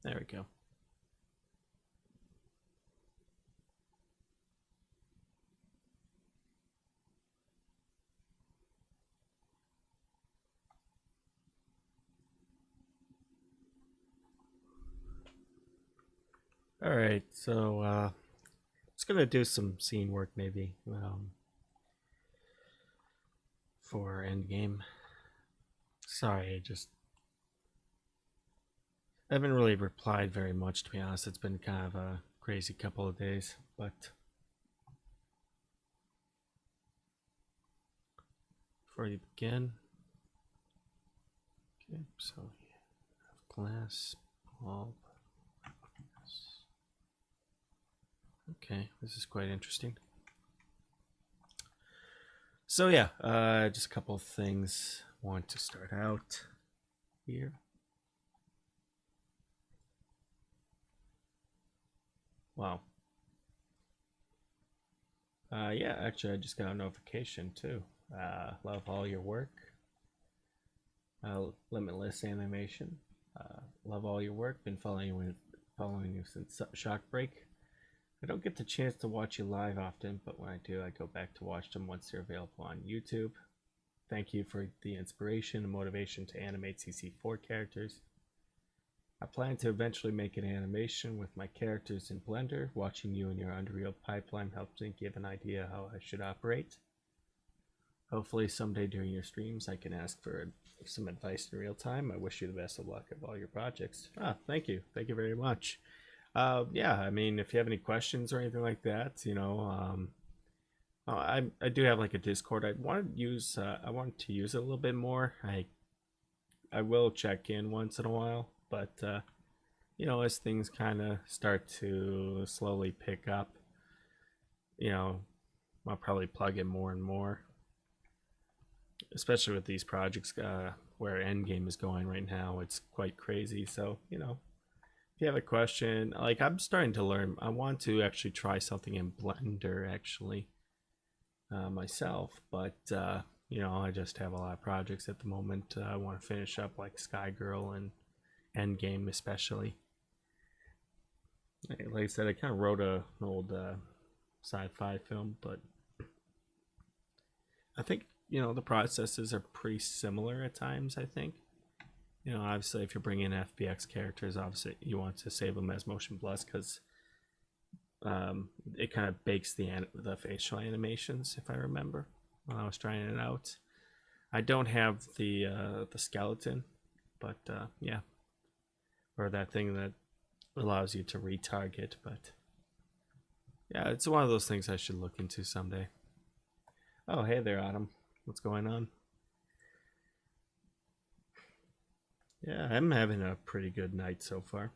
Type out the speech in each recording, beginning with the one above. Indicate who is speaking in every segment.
Speaker 1: There we go. All right, so just gonna do some scene work maybe for Endgame. Sorry, I haven't really replied very much, to be honest. It's been kind of a crazy couple of days, but before you begin, okay, so we have glass bulb. Okay, this is quite interesting. So yeah, just a couple of things. Want to start out here. Wow. Yeah, actually, I just got a notification too. Love all your work. Limitless animation. Love all your work. Been following you since Shockbreak. I don't get the chance to watch you live often, but when I do, I go back to watch them once they're available on YouTube. Thank you for the inspiration and motivation to animate CC4 characters. I plan to eventually make an animation with my characters in Blender. Watching you in your Unreal pipeline helps me give an idea how I should operate. Hopefully someday during your streams I can ask for some advice in real time. I wish you the best of luck of all your projects. Thank you. Thank you very much. Yeah, I mean, if you have any questions or anything like that, I do have like a Discord. I want to use it a little bit more. I will check in once in a while, but as things kind of start to slowly pick up, I'll probably plug in more and more, especially with these projects where Endgame is going right now. It's quite crazy. So if you have a question, like I'm starting to learn, I want to actually try something in Blender actually myself, but I just have a lot of projects at the moment. I want to finish up like Sky Girl and Endgame especially. Like I said, I kind of wrote an old sci-fi film, but I think the processes are pretty similar at times. I think obviously if you're bringing in FBX characters, obviously you want to save them as motion blurs because it kind of bakes the facial animations, if I remember when I was trying it out. I don't have the skeleton, but yeah, or that thing that allows you to retarget. But yeah, it's one of those things I should look into someday. Oh, hey there, Autumn. What's going on? Yeah, I'm having a pretty good night so far.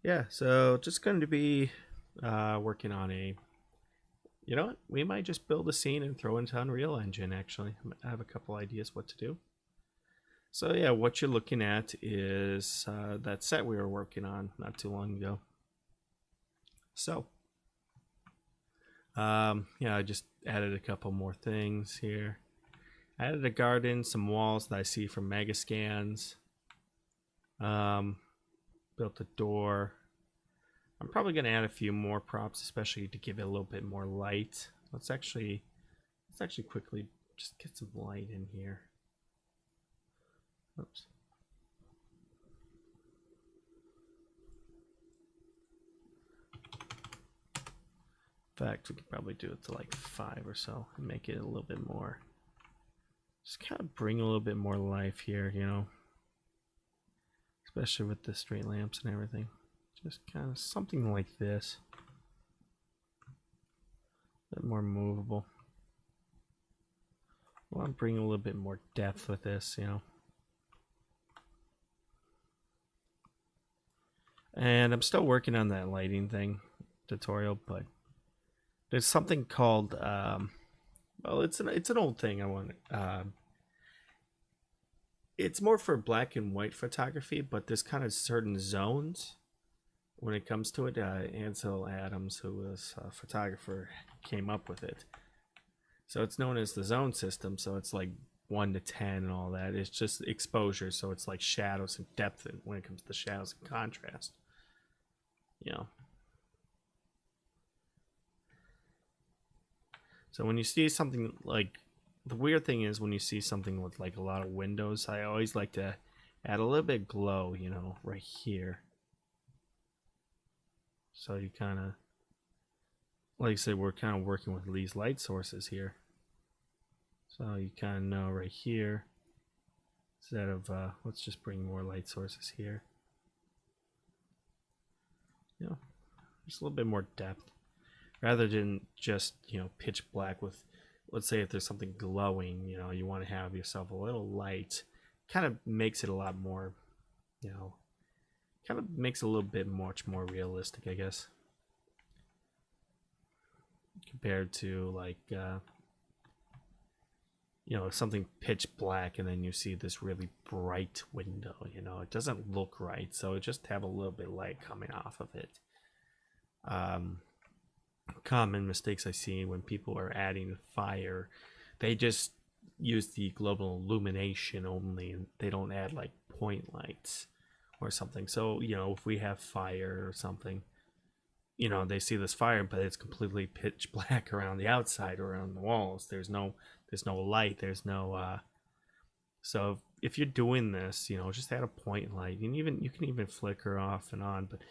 Speaker 1: Yeah, so just going to be working on you know what? We might just build a scene and throw into Unreal Engine, actually. I have a couple ideas what to do. So yeah, what you're looking at is that set we were working on not too long ago. So, yeah, I just added a couple more things here. I added a garden, some walls that I see from Megascans. Built a door. I'm probably going to add a few more props, especially to give it a little bit more light. Let's actually quickly just get some light in here. Oops. In fact, we could probably do it to like 5 or so and make it a little bit more. Just kind of bring a little bit more life here, especially with the street lamps and everything. Just kind of something like this. A bit more movable. I want to bring a little bit more depth with this, And I'm still working on that lighting thing tutorial, but there's something called well, it's an old thing I want. It's more for black and white photography, but there's kind of certain zones when it comes to it. Ansel Adams, who was a photographer, came up with it. So it's known as the zone system. So it's like 1 to 10 and all that. It's just exposure. So it's like shadows and depth when it comes to shadows and contrast. You know. So when you see something like, the weird thing is when you see something with like a lot of windows, I always like to add a little bit of glow, you know, right here. So you kind of, like I said, we're kind of working with these light sources here. So you kind of know right here, instead of, let's just bring more light sources here. You know, just a little bit more depth. Rather than just, you know, pitch black with, let's say if there's something glowing, you know, you want to have yourself a little light. Kind of makes it a lot more, you know, kind of makes it a little bit much more realistic, I guess, compared to like you know, something pitch black and then you see this really bright window, you know, it doesn't look right. So just have a little bit of light coming off of it. Common mistakes I see when people are adding fire, they just use the global illumination only and they don't add like point lights or something. So, you know, if we have fire or something, you know, they see this fire, but it's completely pitch black around the outside or around the walls. There's no light. There's no, so if you're doing this, you know, just add a point light, and even you can even flicker off and on. But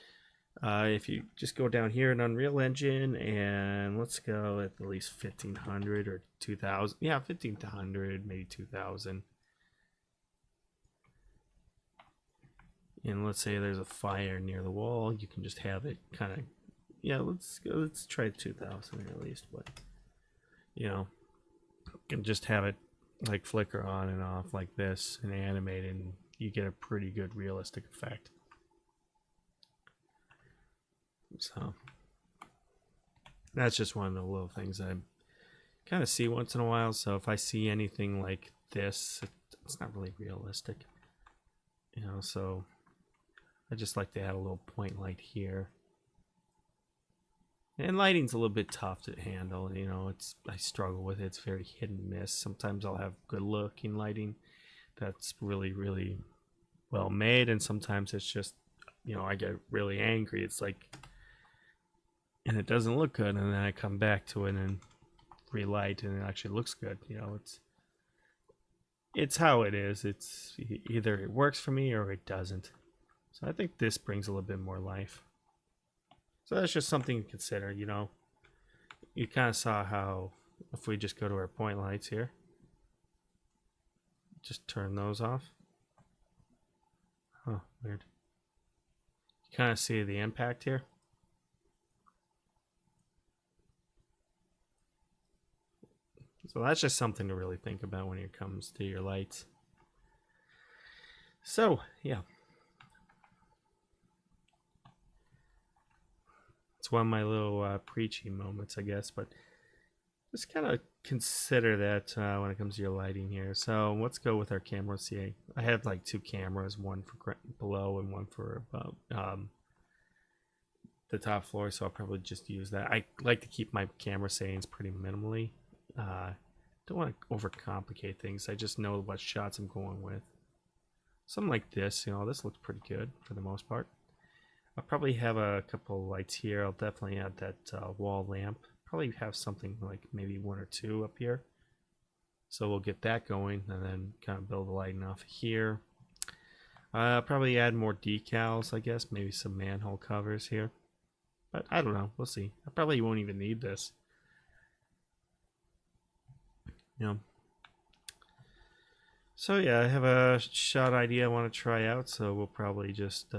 Speaker 1: if you just go down here in Unreal Engine and let's go at least 1500 or 2000, yeah, 1500, maybe 2000. And let's say there's a fire near the wall, you can just have it kind of, yeah, let's try 2000 at least, but you know, you can just have it like flicker on and off like this and animate, and you get a pretty good realistic effect. So that's just one of the little things I kind of see once in a while. So if I see anything like this, it's not really realistic, you know, so I just like to add a little point light here. And lighting's a little bit tough to handle, you know, I struggle with it. It's very hit and miss. Sometimes I'll have good looking lighting that's really, really well made, and sometimes it's just, you know, I get really angry. It's like, and it doesn't look good, and then I come back to it and relight and it actually looks good. You know, it's how it is. It's either it works for me or it doesn't. So I think this brings a little bit more life. So that's just something to consider, you know. You kind of saw how, if we just go to our point lights here, just turn those off. Oh, weird. You kind of see the impact here. So that's just something to really think about when it comes to your lights. So, yeah. It's one of my little preachy moments, I guess, but just kind of consider that when it comes to your lighting here. So let's go with our camera. See, I have like two cameras, one for below and one for above, the top floor, so I'll probably just use that. I like to keep my camera settings pretty minimally. Don't want to overcomplicate things. I just know what shots I'm going with. Something like this, you know, this looks pretty good for the most part. I'll probably have a couple of lights here. I'll definitely add that wall lamp. Probably have something like maybe one or two up here. So we'll get that going and then kind of build the lighting off here. Probably add more decals, I guess. Maybe some manhole covers here. But I don't know. We'll see. I probably won't even need this. You know. So yeah, I have a shot idea I want to try out. So we'll probably just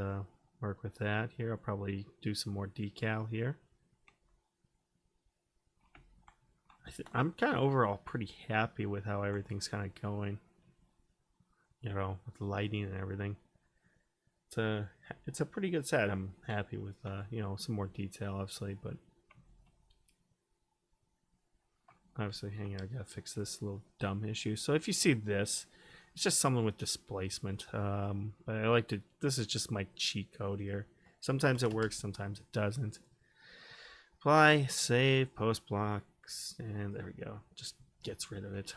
Speaker 1: work with that here. I'll probably do some more decal here. I'm kind of overall pretty happy with how everything's kind of going. You know, with the lighting and everything. It's a pretty good set. I'm happy with you know, some more detail obviously, but obviously, hang on, I gotta fix this little dumb issue. So if you see this, it's just something with displacement. I like to. This is just my cheat code here. Sometimes it works, sometimes it doesn't. Apply, save, post blocks, and there we go. Just gets rid of it.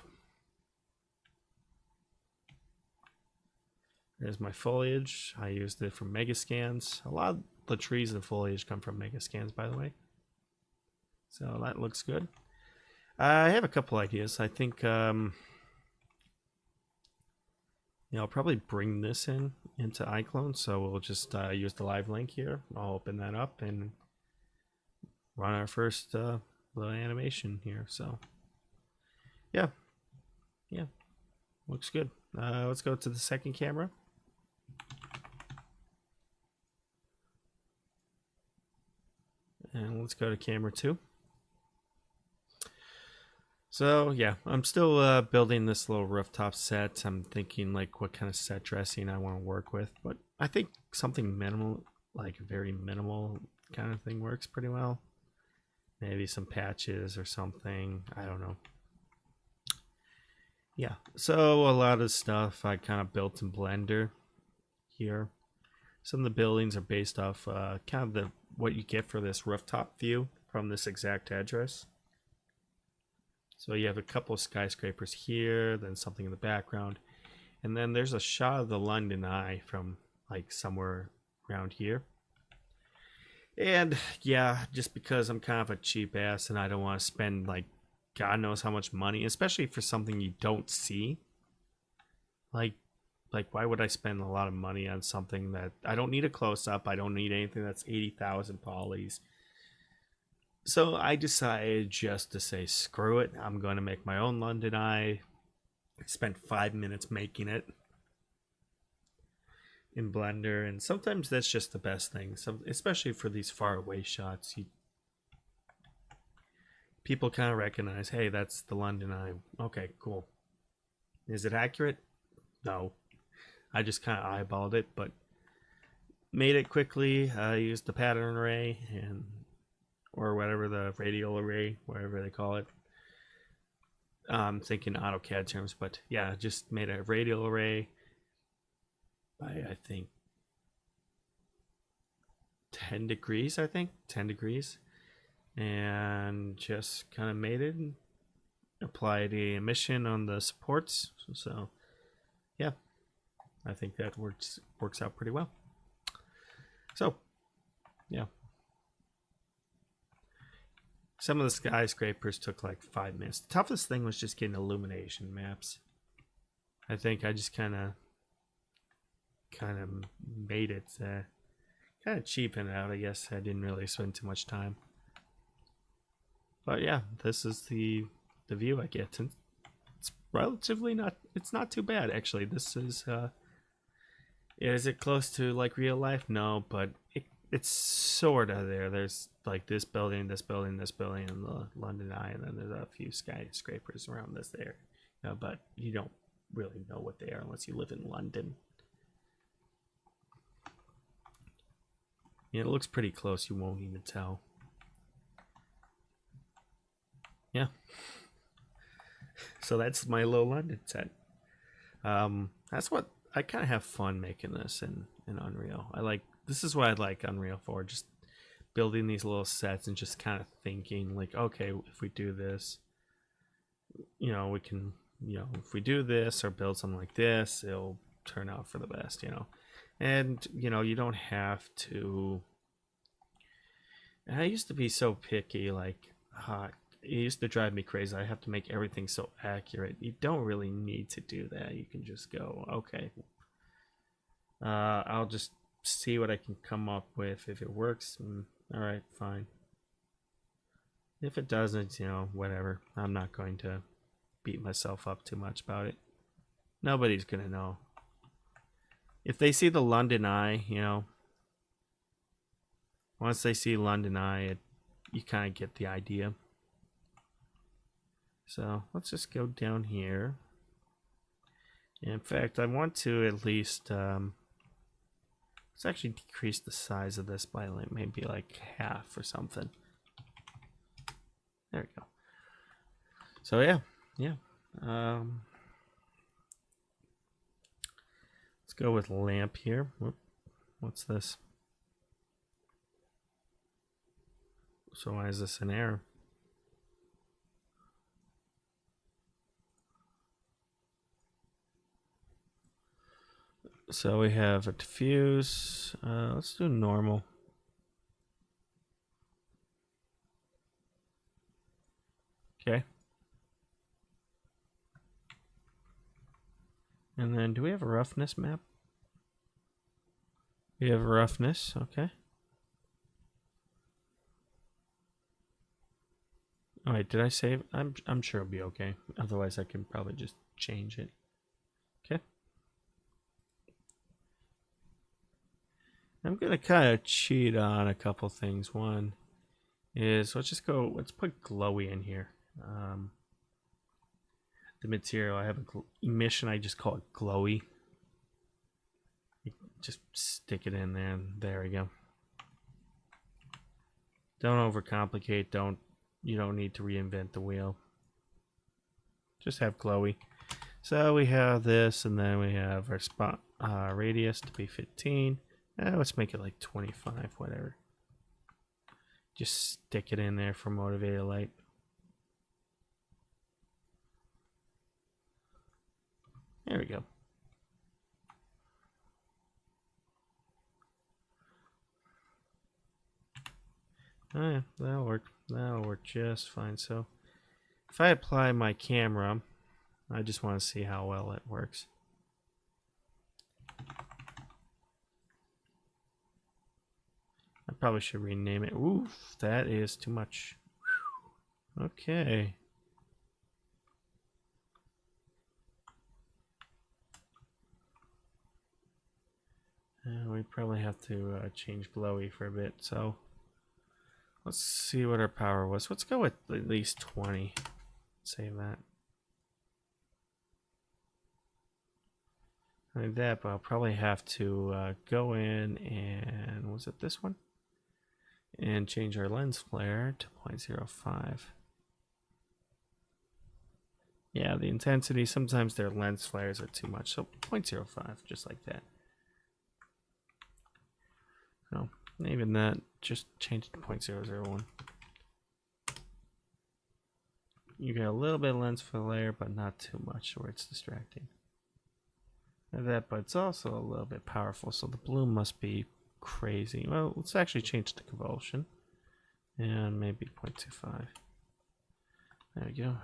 Speaker 1: There's my foliage. I used it from Megascans. A lot of the trees and foliage come from Megascans, by the way. So that looks good. I have a couple ideas. I think I'll probably bring this into iclone. So we'll just use the live link here. I'll open that up and run our first little animation here. So yeah, looks good. Let's go to the second camera. And let's go to camera 2. So yeah, I'm still building this little rooftop set. I'm thinking like what kind of set dressing I want to work with, but I think something minimal, like very minimal kind of thing works pretty well. Maybe some patches or something, I don't know. Yeah, so a lot of stuff I kind of built in Blender here. Some of the buildings are based off kind of what you get for this rooftop view from this exact address. So you have a couple of skyscrapers here, then something in the background, and then there's a shot of the London Eye from like somewhere around here. And yeah, just because I'm kind of a cheap ass and I don't want to spend like God knows how much money, especially for something you don't see. Like why would I spend a lot of money on something that I don't need a close-up? I don't need anything that's 80,000 polys. So I decided just to say, screw it. I'm going to make my own London Eye. I spent 5 minutes making it in Blender, and sometimes that's just the best thing. Especially for these far away shots, people kind of recognize, hey, that's the London Eye. Okay, cool. Is it accurate? No. I just kind of eyeballed it, but made it quickly. I used the pattern array or whatever, the radial array, whatever they call it. I'm thinking AutoCAD terms, but yeah, just made a radial array by I think 10 degrees, 10 degrees, and just kind of made it and applied a emission on the supports. So yeah, I think that works out pretty well. So yeah, some of the skyscrapers took like 5 minutes. The toughest thing was just getting illumination maps. I think I just kind of made it kind of cheapen it out. I guess I didn't really spend too much time. But yeah, this is the view I get. And it's relatively it's not too bad actually. This is it close to like real life? No, but it's sort of there. There's like this building, this building, this building, and the London Eye, and then there's a few skyscrapers around this there. But you don't really know what they are unless you live in London. Yeah, it looks pretty close. You won't even tell. Yeah. So that's my little London set. That's what I kind of have fun making this in Unreal. This is what I like Unreal for, just building these little sets and just kind of thinking like, okay, if we do this, we can, if we do this or build something like this, it'll turn out for the best, and you don't have to. And I used to be so picky, like it used to drive me crazy. I have to make everything so accurate. You don't really need to do that. You can just go, okay, I'll just see what I can come up with. If it works, all right, fine. If it doesn't, whatever. I'm not going to beat myself up too much about it. Nobody's gonna know. If they see the London Eye, once they see London Eye, you kind of get the idea. So let's just go down here. In fact, I want to at least let's actually decrease the size of this by maybe like half or something. There we go. So yeah. Let's go with lamp here. Whoop. What's this? So why is this an error? So we have a diffuse. Let's do normal. Okay. And then do we have a roughness map? We have a roughness, okay. All right, did I save? I'm sure it'll be okay. Otherwise, I can probably just change it. Okay. I'm gonna kind of cheat on a couple things. One is let's put glowy in here. The material, I have a emission, I just call it glowy. Just stick it in there, and there we go. Don't overcomplicate. You don't need to reinvent the wheel. Just have glowy. So we have this, and then we have our spot radius to be 15. Let's make it like 25, whatever. Just stick it in there for motivated light. There we go. Oh yeah, that'll work. That'll work just fine. So if I apply my camera, I just want to see how well it works. I probably should rename it. Oof, that is too much. Okay. We probably have to change glowy for a bit, so let's see what our power was. Let's go with at least 20. Save that. Like that, but I'll probably have to go in and, was it this one? And change our lens flare to 0.05. Yeah, the intensity, sometimes their lens flares are too much, so 0.05, just like that. No, even that, just change it to 0.001. You get a little bit of lens flare, but not too much where it's distracting. Like that, but it's also a little bit powerful, so the bloom must be crazy. Well, let's actually change the convulsion, and maybe 0.25. There we go.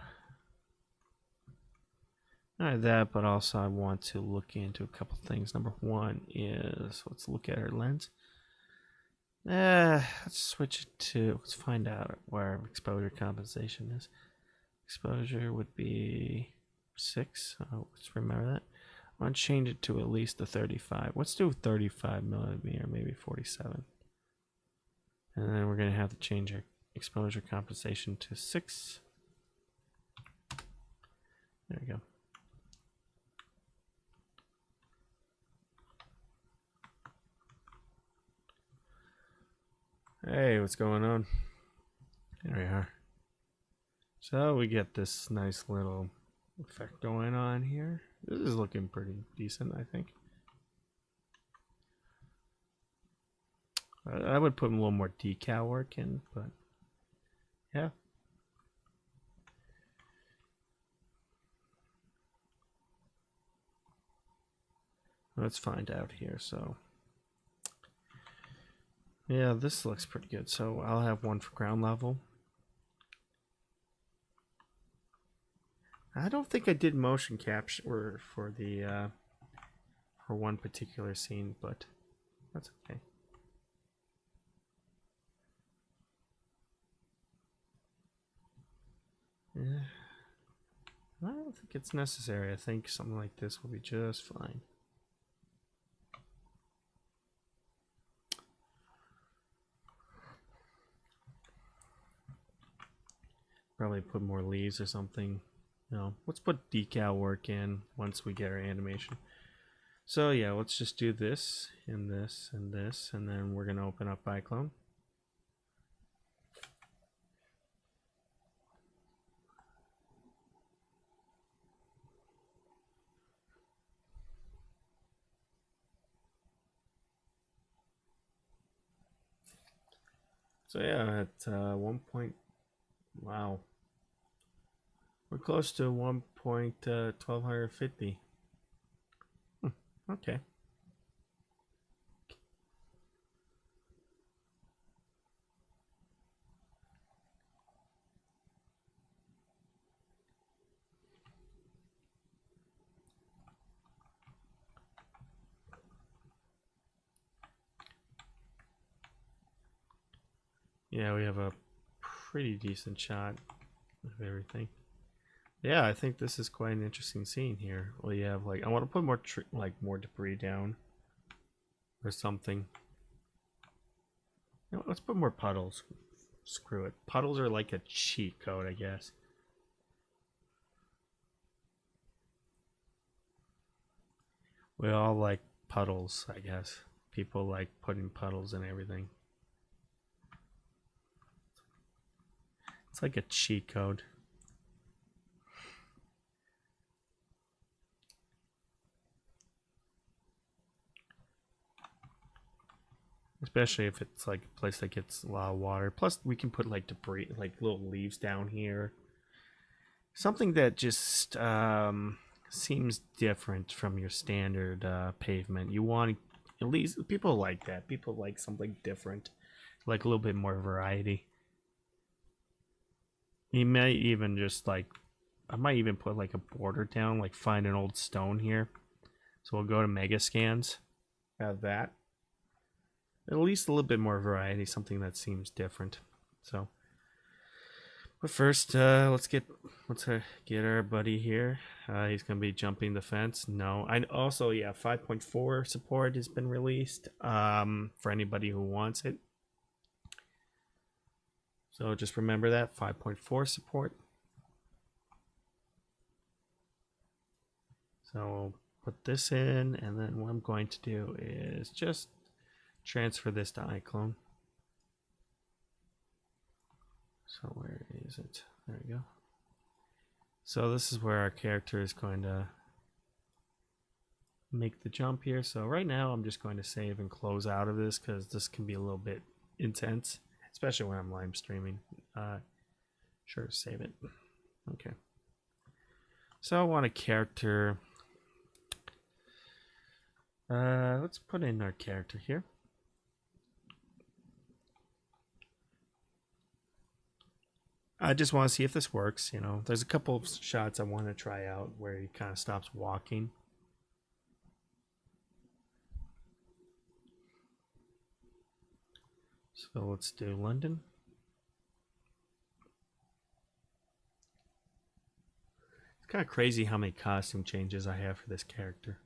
Speaker 1: Not that, but also I want to look into a couple things. Number one is, let's look at our lens. Let's switch it to, let's find out where our exposure compensation is. Exposure would be 6. Let's remember that. I want to change it to at least a 35. Let's do 35 millimeter, maybe 47. And then we're going to have to change our exposure compensation to 6. There we go. Hey, what's going on? There we are. So we get this nice little effect going on here. This is looking pretty decent, I think. I would put a little more decal work in, but yeah. Let's find out here. So yeah, this looks pretty good. So I'll have one for ground level. I don't think I did motion capture for the for one particular scene, but that's okay. Yeah. I don't think it's necessary. I think something like this will be just fine. Probably put more leaves or something. No, let's put decal work in once we get our animation. So yeah, let's just do this and this and this, and then we're gonna open up iclone. So yeah, at 1 point, wow, we're close to 1.1250. Okay. Yeah, we have a pretty decent shot of everything. Yeah, I think this is quite an interesting scene here. Well, you have like I want to put more more debris down or something. You know, let's put more puddles. Screw it. Puddles are like a cheat code, I guess. We all like puddles, I guess. People like putting puddles in everything. It's like a cheat code. Especially if it's like a place that gets a lot of water. Plus, we can put like debris, like little leaves down here. Something that just seems different from your standard pavement. You want at least people like that. People like something different, like a little bit more variety. You may even just like, I might even put like a border down, like find an old stone here. So we'll go to mega scans. Have that. At least a little bit more variety, something that seems different. So, but first, let's get our buddy here. He's gonna be jumping the fence. No, I also 5.4 support has been released. For anybody who wants it. So just remember that 5.4 support. So put this in, and then what I'm going to do is just transfer this to iclone. So where is it? There we go. So this is where our character is going to make the jump here. So right now I'm just going to save and close out of this because this can be a little bit intense, especially when I'm live streaming. Sure, save it. Okay. So I want a character. Let's put in our character here. I just want to see if this works. You know, there's a couple of shots I want to try out where he kind of stops walking. So let's do London. It's kind of crazy how many costume changes I have for this character.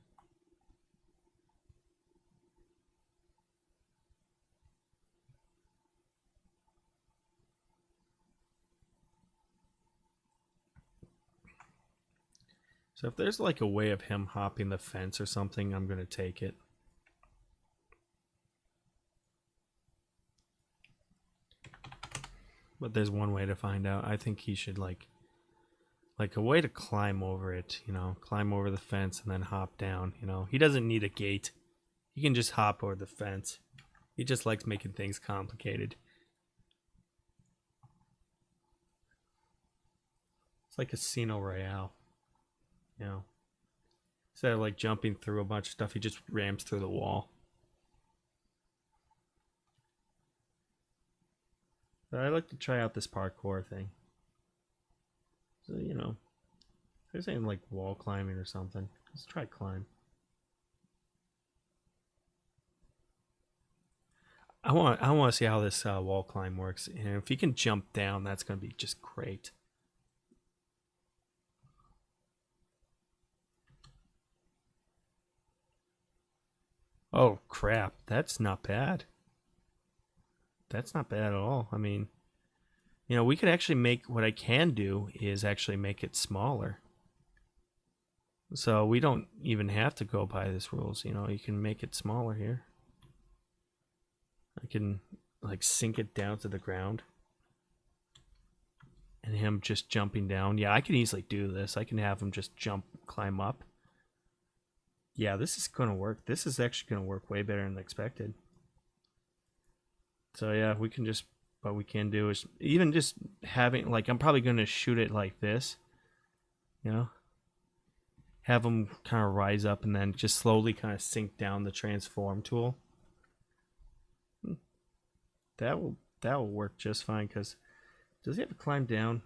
Speaker 1: So if there's like a way of him hopping the fence or something, I'm going to take it. But there's one way to find out. I think he should like a way to climb over it, you know, climb over the fence and then hop down, you know. He doesn't need a gate. He can just hop over the fence. He just likes making things complicated. It's like Casino Royale, you know. Instead of like jumping through a bunch of stuff, he just rams through the wall. But I like to try out this parkour thing. So, you know, they're saying like wall climbing or something. Let's try climb. I want to see how this wall climb works, and if he can jump down, that's going to be just great. Oh crap, that's not bad. That's not bad at all. I mean, you know, we could actually make, what I can do is actually make it smaller. So we don't even have to go by this rules, you know, you can make it smaller here. I can like sink it down to the ground. And him just jumping down. Yeah, I can easily do this. I can have him just climb up. Yeah, this is going to work. This is actually going to work way better than expected. So yeah, we can just what we can do is even just having, like, I'm probably going to shoot it like this, you know, have them kind of rise up and then just slowly kind of sink down the transform tool. That will work just fine. Because does he have to climb down?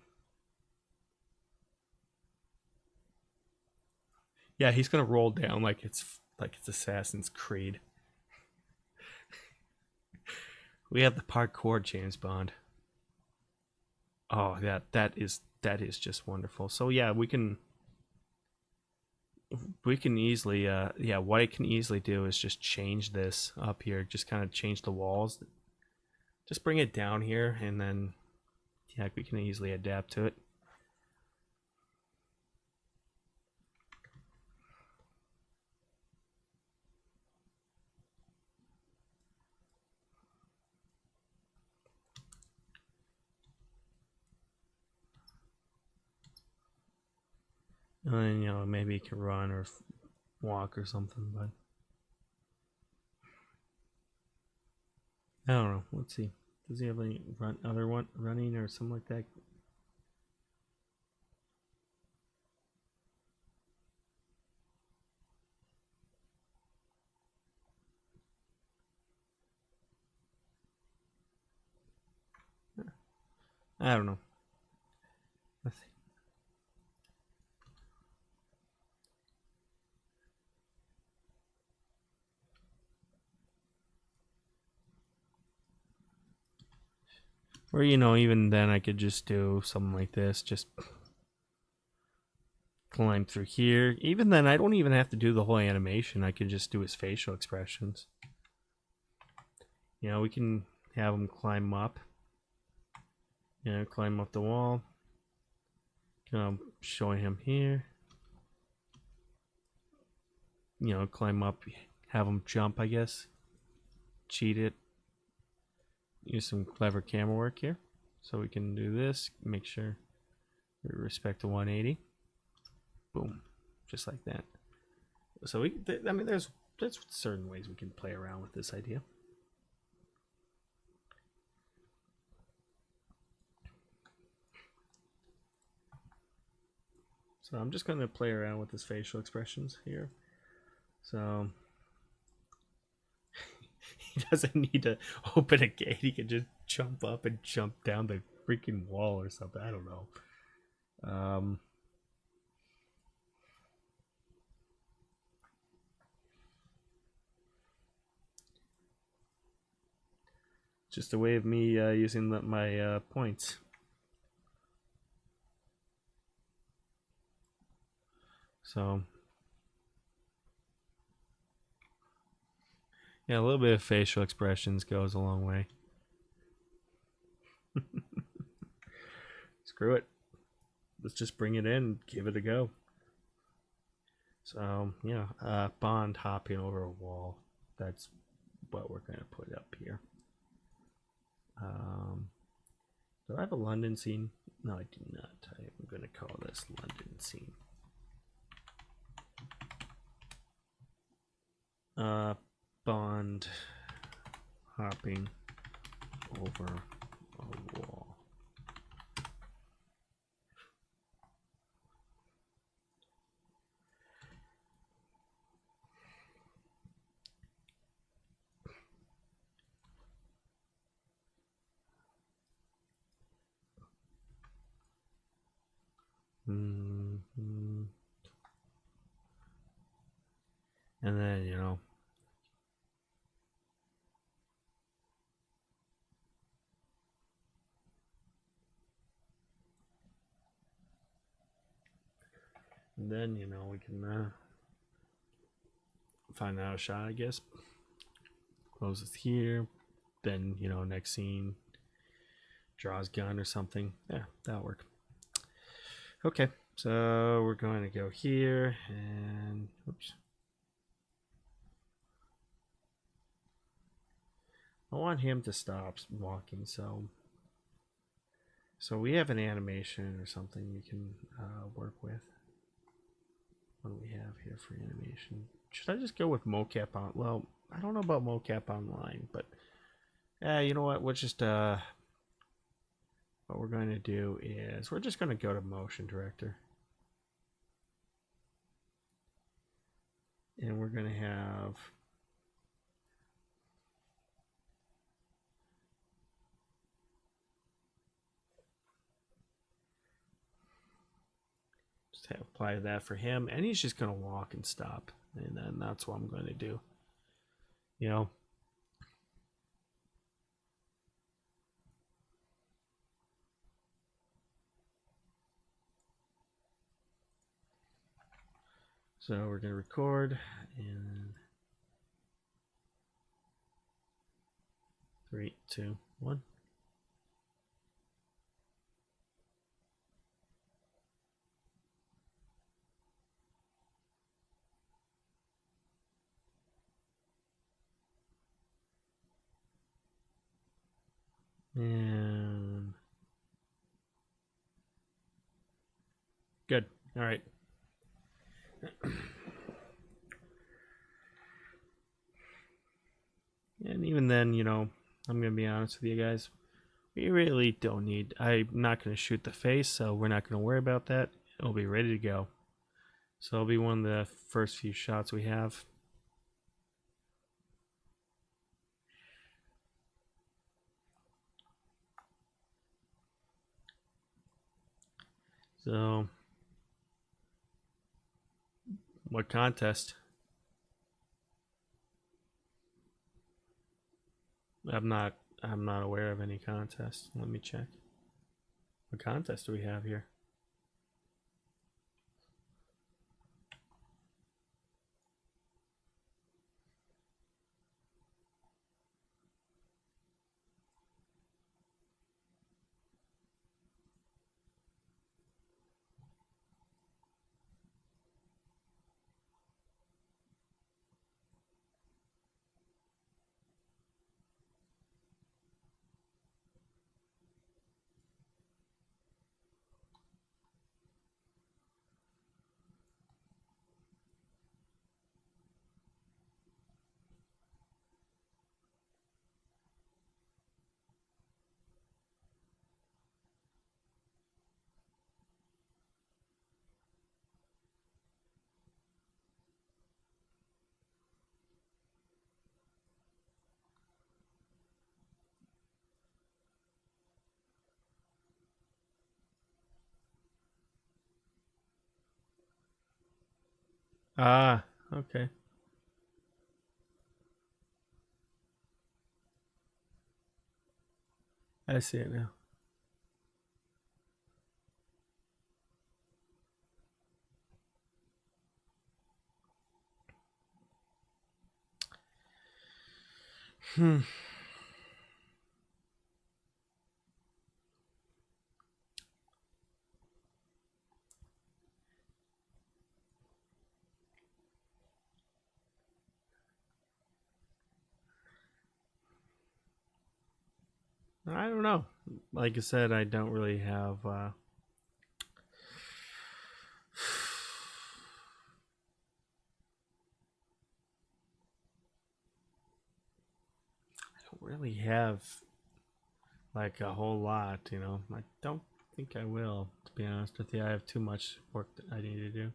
Speaker 1: Yeah, he's gonna roll down like it's Assassin's Creed. We have the parkour James Bond. Oh, that is just wonderful. So yeah, we can easily yeah, what I can easily do is just change this up here, just kind of change the walls, just bring it down here, and then yeah, we can easily adapt to it. And then, you know, maybe he can run or walk or something, but I don't know. Let's see. Does he have any running or something like that? I don't know. Let's see. Or, you know, even then I could just do something like this. Just climb through here. Even then, I don't even have to do the whole animation. I could just do his facial expressions. You know, we can have him climb up. You know, climb up the wall. Showing him here. You know, climb up. Have him jump, I guess. Cheat it. Use some clever camera work here. So we can do this. Make sure we respect the 180. Boom. Just like that. So I mean, there's certain ways we can play around with this idea. So I'm just going to play around with his facial expressions here. So he doesn't need to open a gate. He can just jump up and jump down the freaking wall or something. I don't know. Just a way of me using my points. So yeah, a little bit of facial expressions goes a long way. Screw it. Let's just bring it in, give it a go. So yeah, Bond hopping over a wall. That's what we're going to put up here. Do I have a London scene? No, I do not. I'm going to call this London scene. Bond hopping over a wall. And then, you know, and then, you know, we can find out a shot, I guess. Close it here. Then, you know, next scene, draws gun or something. Yeah, that'll work. Okay, so we're going to go here and oops. I want him to stop walking, so we have an animation or something we can work with. What do we have here for animation? Should I just go with mocap on? Well, I don't know about mocap online, but you know what? We'll just what we're going to do is we're just going to go to motion director. And we're going to have just apply that for him, and he's just going to walk and stop, and then that's what I'm going to do, you know. So we're going to record, and 3, 2, 1. And good. All right. And even then, you know, I'm going to be honest with you guys. We really don't need... I'm not going to shoot the face, so we're not going to worry about that. It'll be ready to go. So it'll be one of the first few shots we have. So, what contest? I'm not aware of any contest. Let me check. What contest do we have here? Ah, okay. I see it now. I don't know. Like I said, I don't really have... I don't really have like a whole lot, you know. I don't think I will, to be honest with you. I have too much work that I need to do.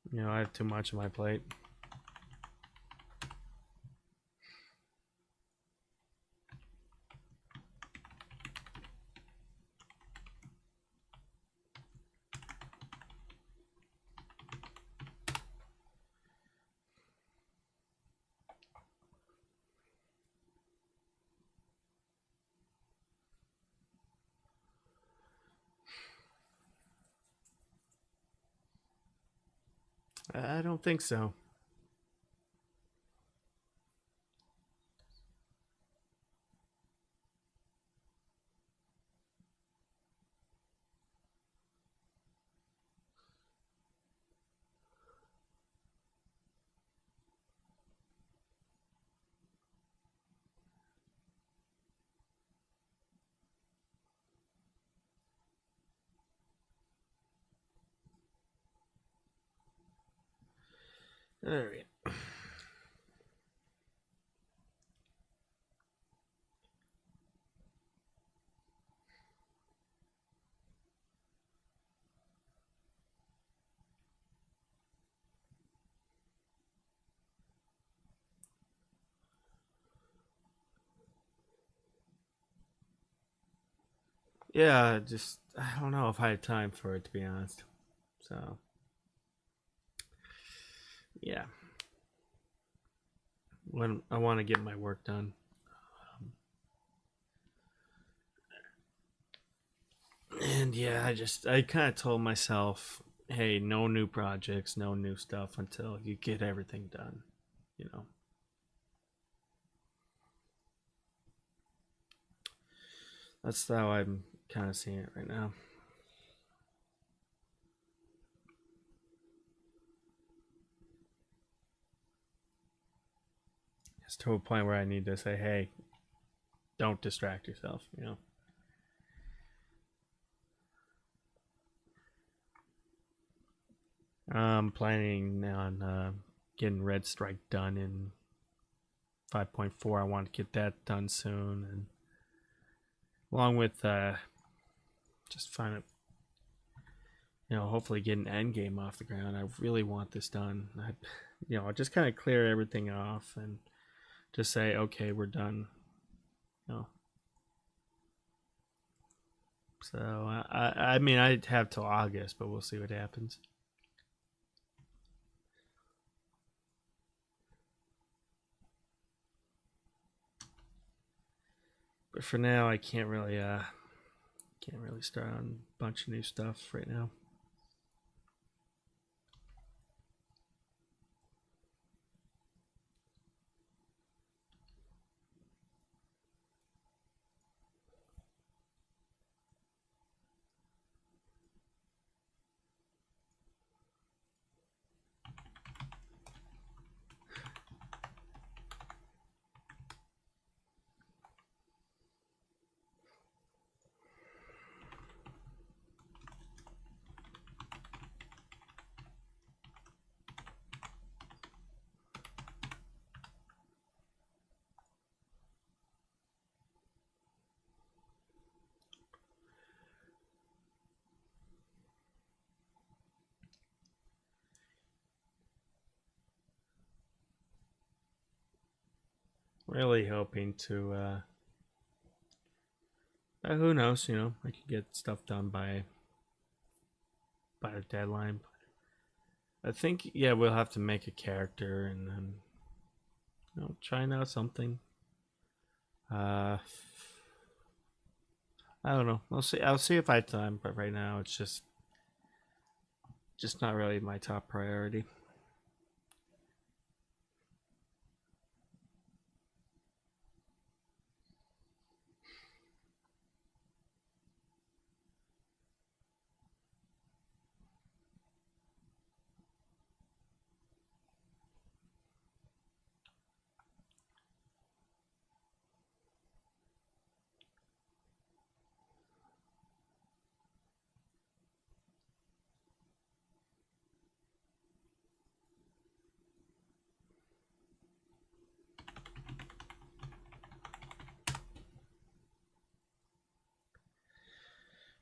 Speaker 1: You know, I have too much on my plate. I don't think so. All right. yeah, just I don't know if I had time for it, to be honest. So yeah, when I want to get my work done. And yeah, I kind of told myself, hey, no new projects, no new stuff until you get everything done. You know, that's how I'm kind of seeing it right now. It's to a point where I need to say, hey, don't distract yourself. You know. I'm planning on getting Red Strike done in 5.4. I want to get that done soon, and along with just find it, hopefully getting Endgame off the ground. I really want this done. Just kind of clear everything off and just say, okay, we're done. You know. So I mean, I have till August, but we'll see what happens. But for now, I can't really start on a bunch of new stuff right now. Really hoping to. Who knows? I could get stuff done by the deadline. I think yeah, we'll have to make a character and then trying out something. Uh, I don't know. I'll see. I'll see if I have time, but right now it's just not really my top priority.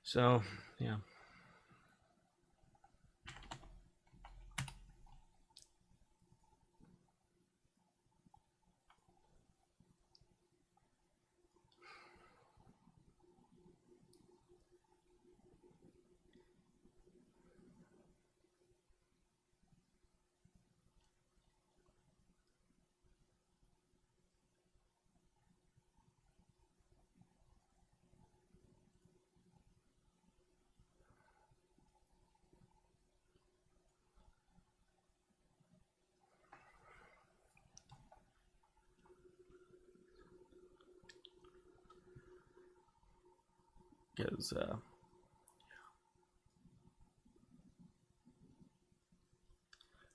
Speaker 1: So yeah. Because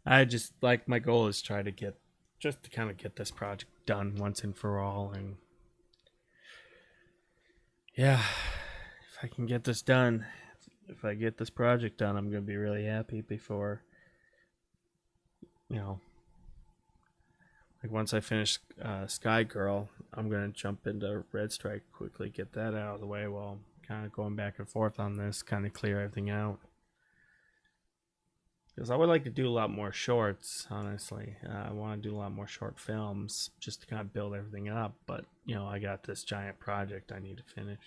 Speaker 1: I just like my goal is try to get just to kind of get this project done once and for all, and yeah, if I can get this done, if I get this project done, I'm gonna be really happy before you know like once I finish Sky Girl, I'm gonna jump into Red Strike quickly, get that out of the way while I'm kind of going back and forth on this, kind of clear everything out. Because I would like to do a lot more shorts, honestly. I want to do a lot more short films just to kind of build everything up. But I got this giant project I need to finish.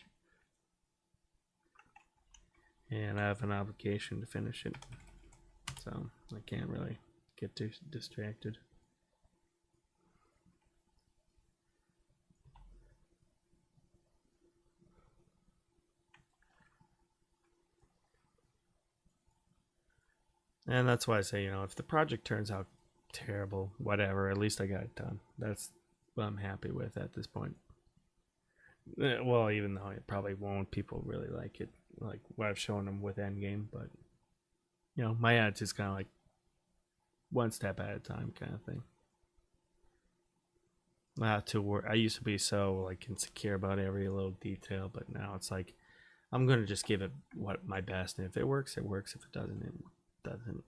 Speaker 1: and I have an obligation to finish it, so I can't really get too distracted. And that's why I say, if the project turns out terrible, whatever, at least I got it done. That's what I'm happy with at this point. Well, even though it probably won't, people really like it, like what I've shown them with Endgame. But my attitude's kind of like one step at a time, kind of thing. I used to be so like insecure about every little detail, but now it's like I'm gonna just give it my best, and if it works, it works. If it doesn't, it doesn't.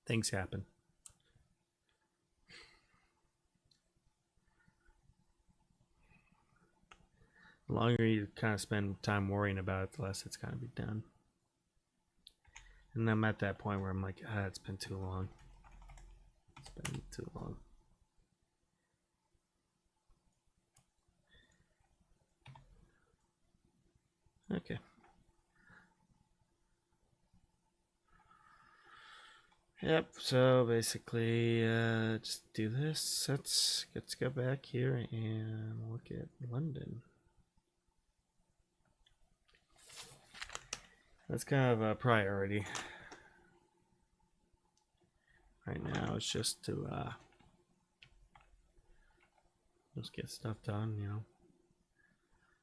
Speaker 1: Things happen. The longer you kind of spend time worrying about it, the less it's gonna be done. And I'm at that point where I'm like, it's been too long. It's been too long. Okay. Yep, so basically, just do this. Let's go back here and look at London. That's kind of a priority right now. It's just to just get stuff done,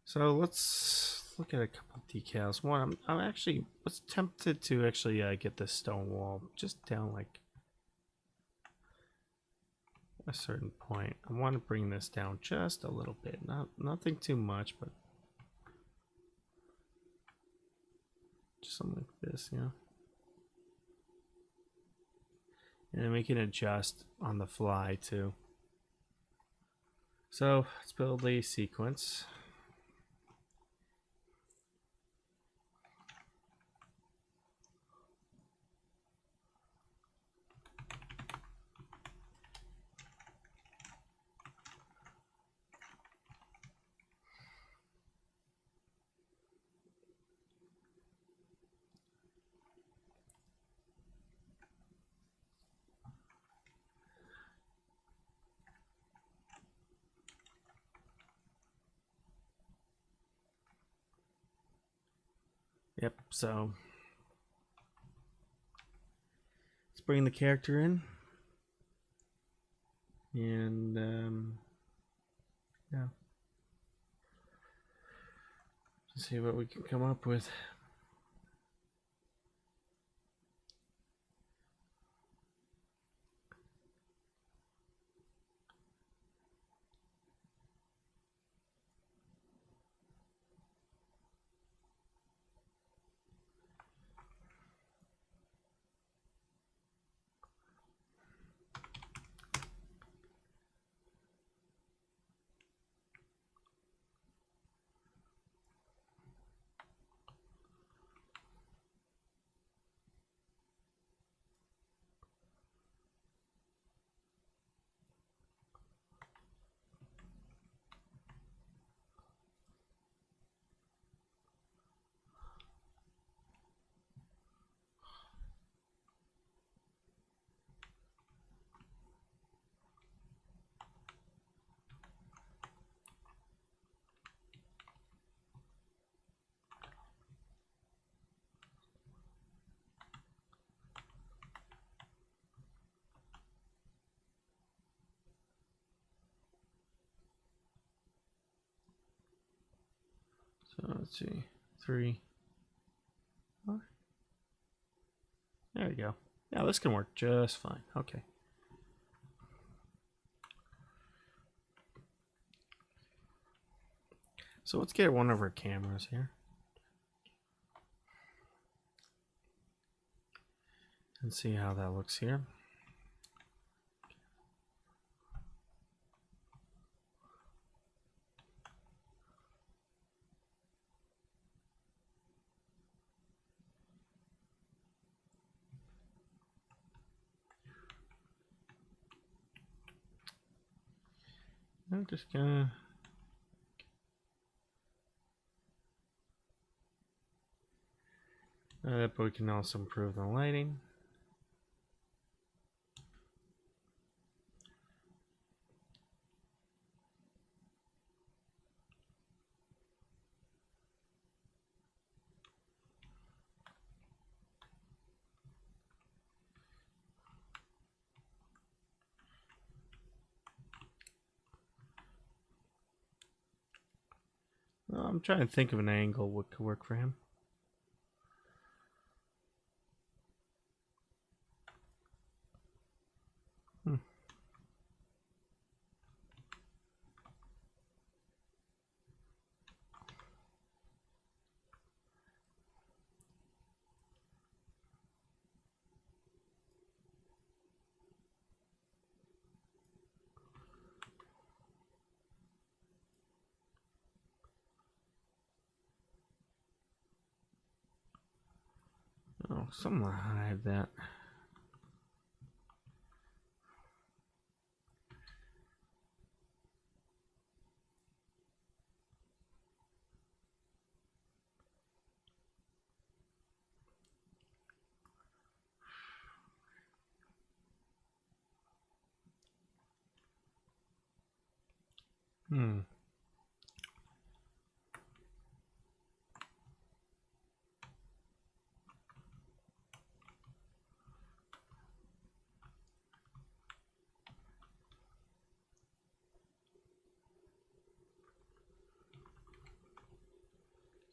Speaker 1: So let's look at a couple of decals. One, I'm actually was tempted to actually get this stone wall just down like a certain point. I want to bring this down just a little bit, nothing too much, but just something like this, and we can adjust on the fly too. So let's build the sequence. Yep, so let's bring the character in. And yeah, let's see what we can come up with. So let's see, 3, 4. There we go. Yeah, this can work just fine. Okay. So let's get one of our cameras here. And see how that looks here. I'm just gonna But we can also improve the lighting. I'm trying to think of an angle what could work for him. Oh, something like I have that.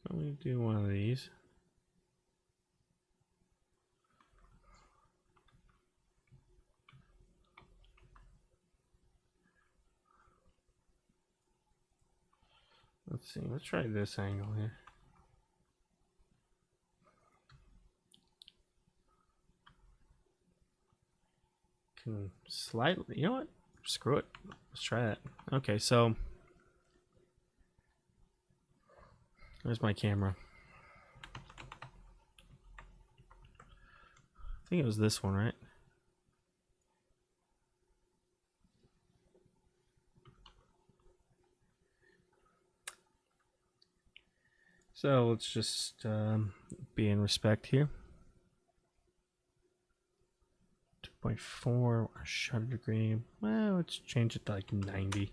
Speaker 1: Let me do one of these. Let's see, let's try this angle here. Can slightly, you know what? Screw it. Let's try that. Okay, so there's my camera. I think it was this one, right? So let's just be in respect here. 2.4 shutter degree. Well, let's change it to like 90.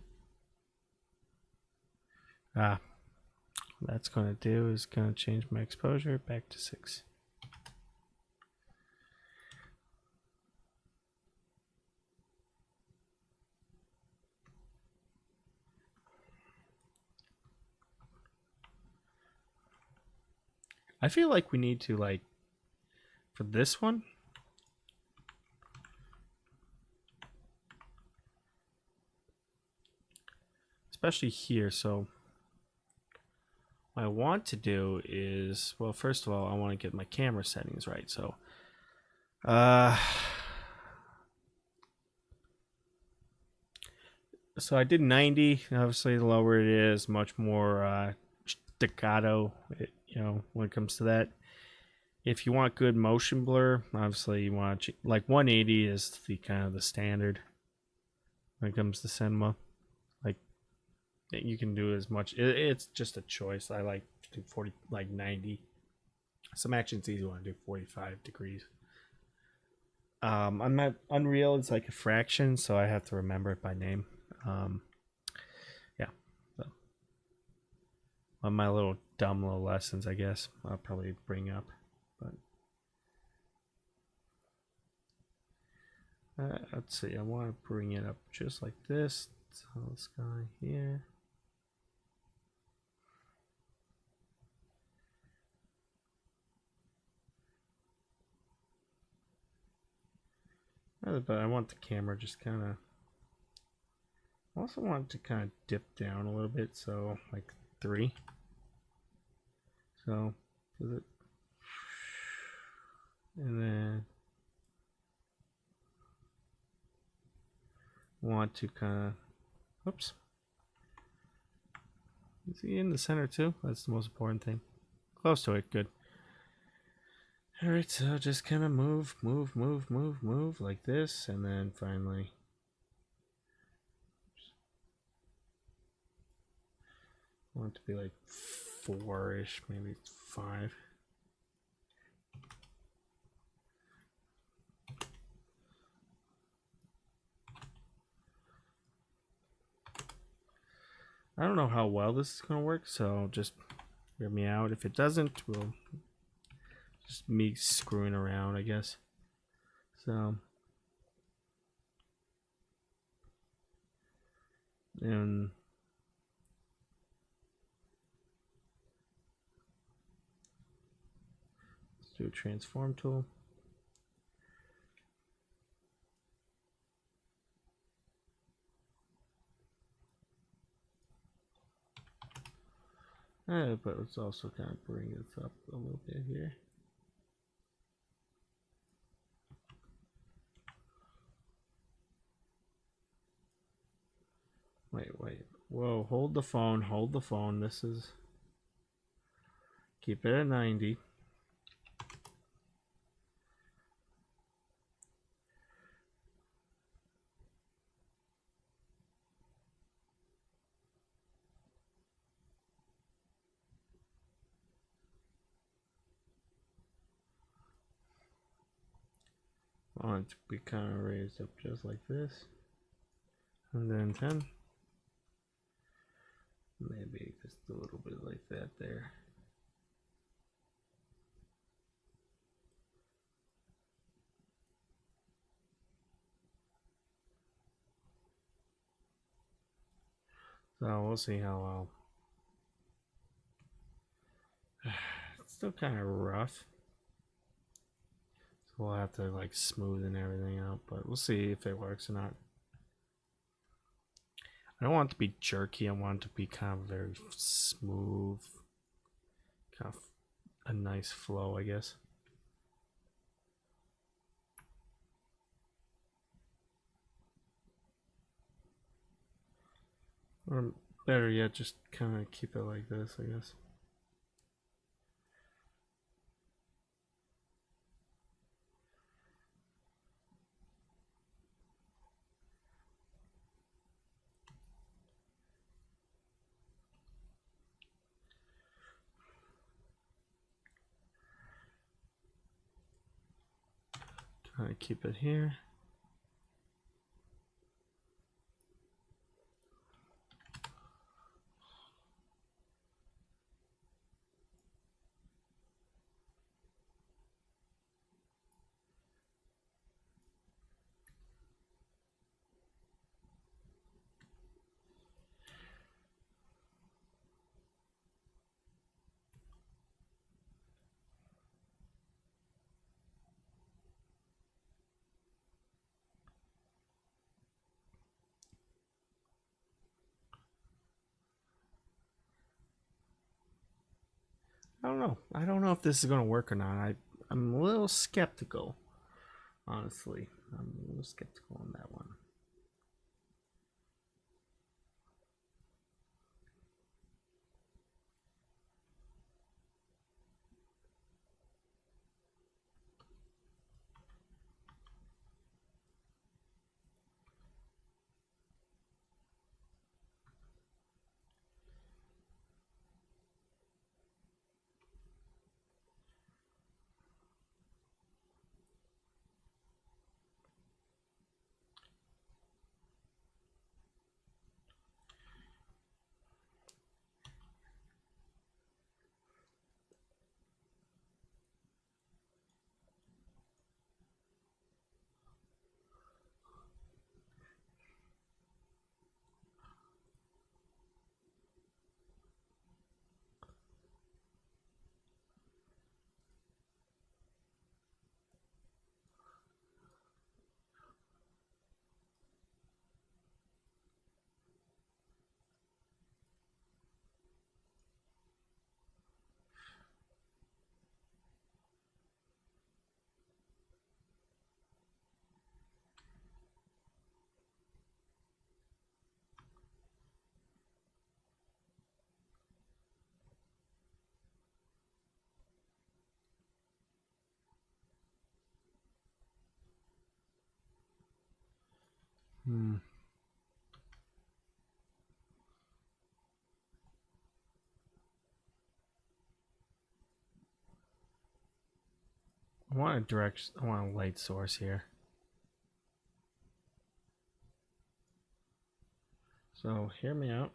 Speaker 1: That's going to do is going to change my exposure back to 6. I feel like we need to, like, for this one, especially here. So what I want to do is, well, first of all, I want to get my camera settings right. So so I did 90. Obviously, the lower it is, much more staccato, when it comes to that. If you want good motion blur, obviously you want like 180 is the kind of the standard when it comes to cinema. Like, you can do as much. It's just a choice. I like to do 40, like 90. Some action's easy when I do 45 degrees. I'm not Unreal. It's like a fraction, so I have to remember it by name. Yeah. So on my little dumb little lessons, I guess I'll probably bring up. But let's see. I want to bring it up just like this. So this guy here. But I want the camera just kind of. I also want to kind of dip down a little bit, so like 3. So, does it? And then want to kind of. Oops. Is he in the center too? That's the most important thing. Close to it, good. Alright, so just kind of move like this, and then finally. I want it to be like 4-ish, maybe 5. I don't know how well this is going to work, so just hear me out. If it doesn't, we'll just me screwing around, I guess. So, and let's do a transform tool. But let's also kind of bring this up a little bit here. Wait. Whoa, hold the phone. This is... Keep it at 90. I want it to be kind of raised up just like this. And then 10. Maybe just a little bit like that there. So we'll see how well. It's still kind of rough. So we'll have to like smoothen everything out, but we'll see if it works or not. I don't want it to be jerky. I want it to be kind of very smooth. Kind of a nice flow, I guess. Or better yet, just kind of keep it like this, I guess. Kind of keep it here. I don't know if this is going to work or not. I'm a little skeptical, honestly. I'm a little skeptical on that one. I want a light source here. So hear me out.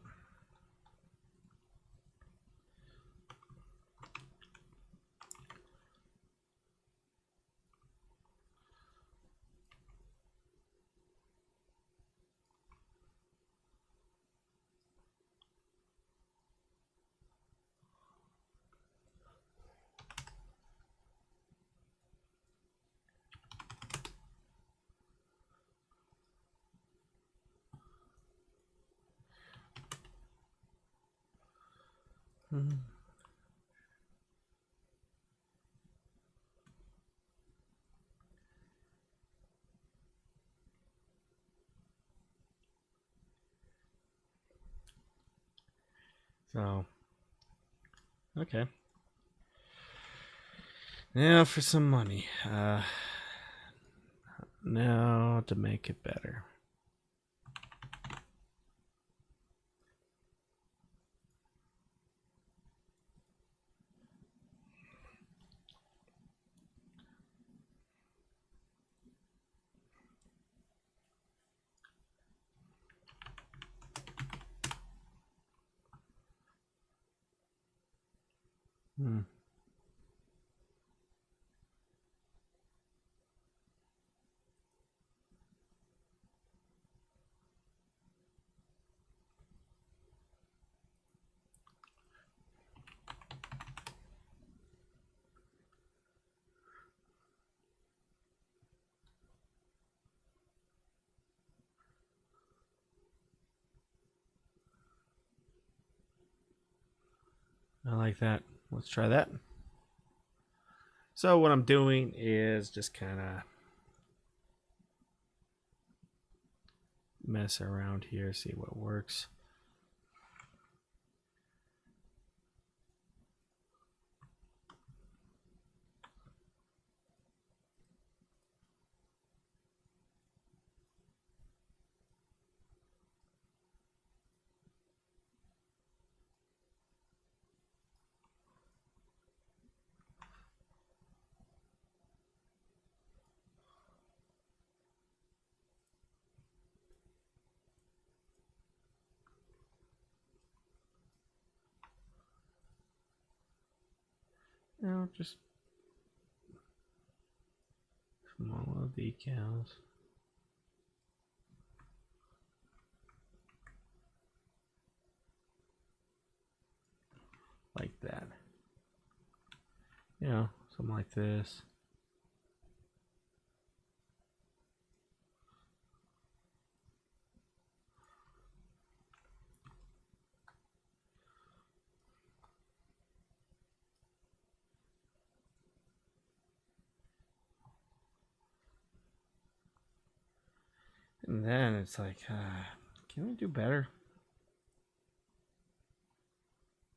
Speaker 1: Mm-hmm. So, okay. Now for some money. Now to make it better. Hmm. I like that. Let's try that. So what I'm doing is just kind of mess around here, see what works. Just small little decals. Like that. Something like this. And then it's like, can we do better?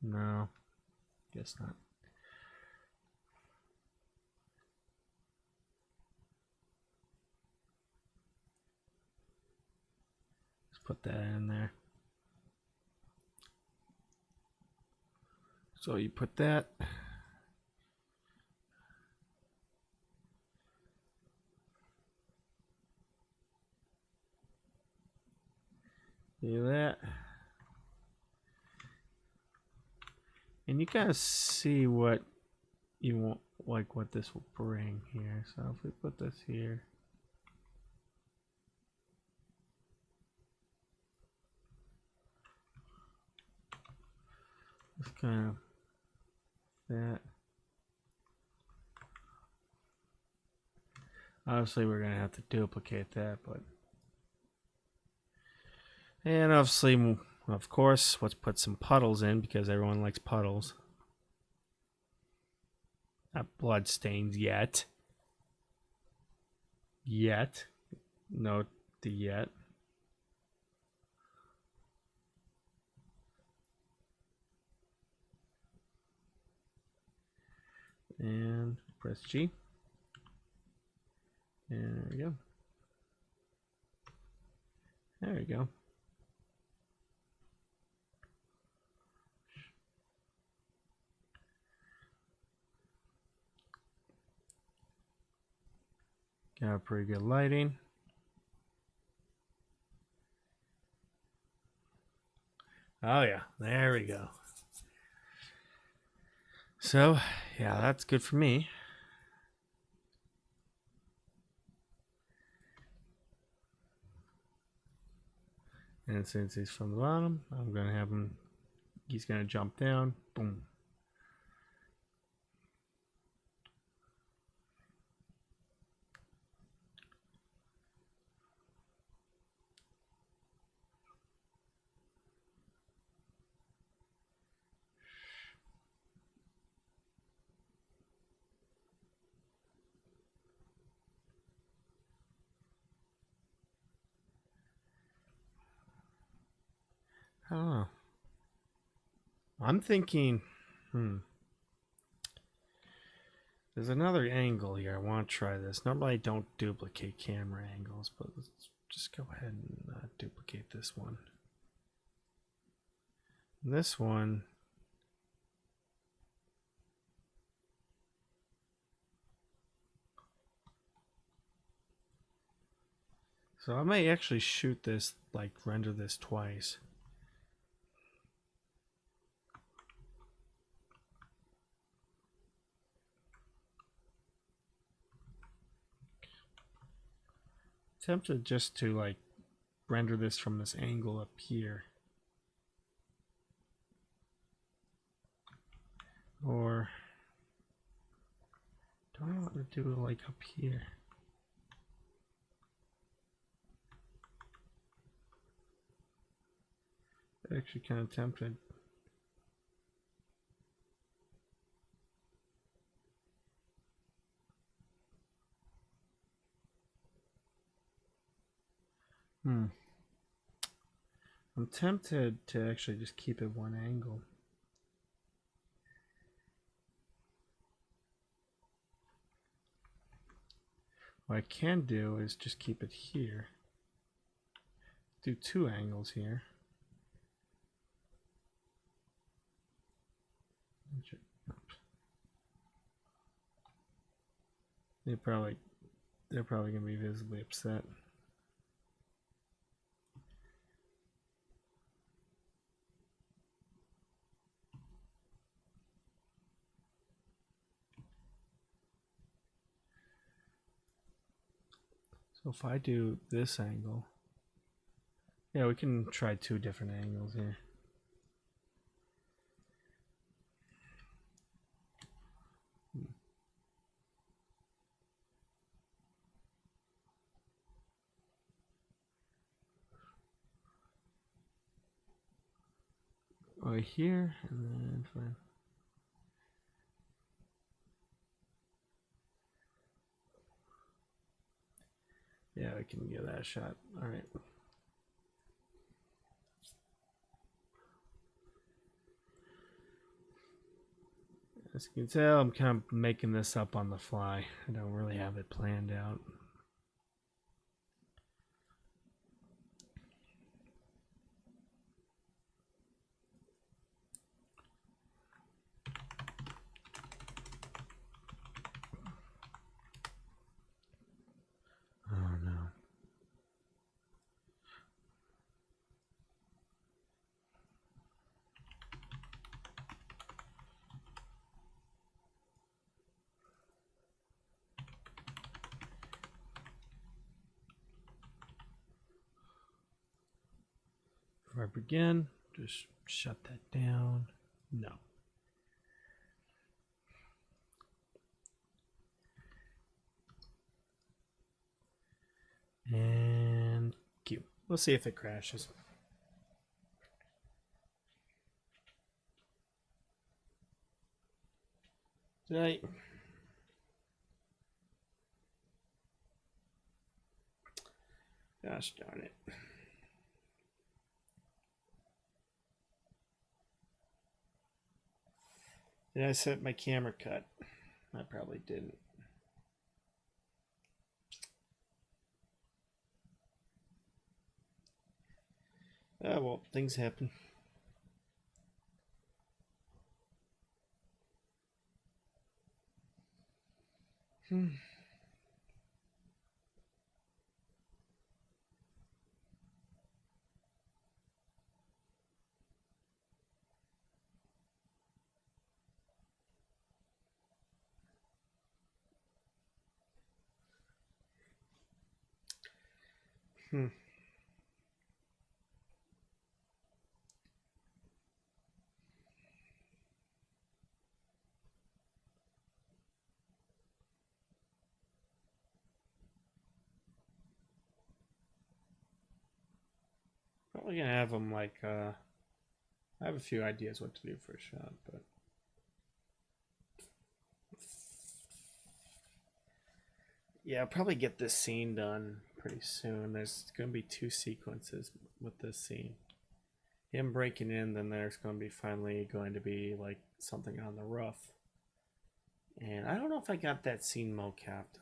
Speaker 1: No, guess not. Let's put that in there. So you put that. Do that. And you kind of see what you want, like what this will bring here. So if we put this here. It's kind of that. Obviously we're going to have to duplicate that, but. And obviously, of course, let's put some puddles in because everyone likes puddles. Not blood stains yet. Note the yet. And press G. And there we go. There we go. Got pretty good lighting. Oh yeah, there we go. So, yeah, that's good for me. And since he's from the bottom, I'm going to have him, he's going to jump down. Boom. I don't know. I'm thinking, there's another angle here. I want to try this. Normally I don't duplicate camera angles, but let's just go ahead and duplicate this one. This one, so I may actually shoot this, like render this twice. Tempted just to like render this from this angle up here. Or do I want to do it like up here? Actually kind of tempted. I'm tempted to actually just keep it one angle. What I can do is just keep it here. Do two angles here. They're probably gonna be visibly upset. So if I do this angle, yeah, we can try two different angles here. Right here, and then fine. Yeah, we can give that a shot. All right. As you can tell, I'm kind of making this up on the fly. I don't really have it planned out. Oh no. Before I begin, just shut that down. No. And cue. We'll see if it crashes. Right. Gosh darn it. Did I set my camera cut? I probably didn't. Oh well, things happen. Probably gonna have them like I have a few ideas what to do for a shot, but yeah, I'll probably get this scene done pretty soon. There's gonna be two sequences with this scene. him breaking in, then there's going to be finally going to be like something on the roof. And I don't know if I got that scene mocapped.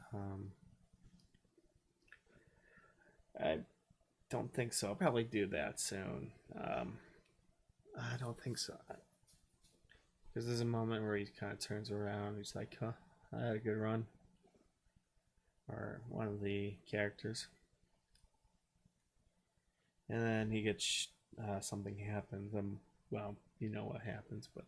Speaker 1: I don't think so. I'll probably do that soon. I don't think so. Because there's a moment where he kind of turns around. He's like, huh, I had a good run. Or one of the characters. And then he gets, something happens. Well, you know what happens, but.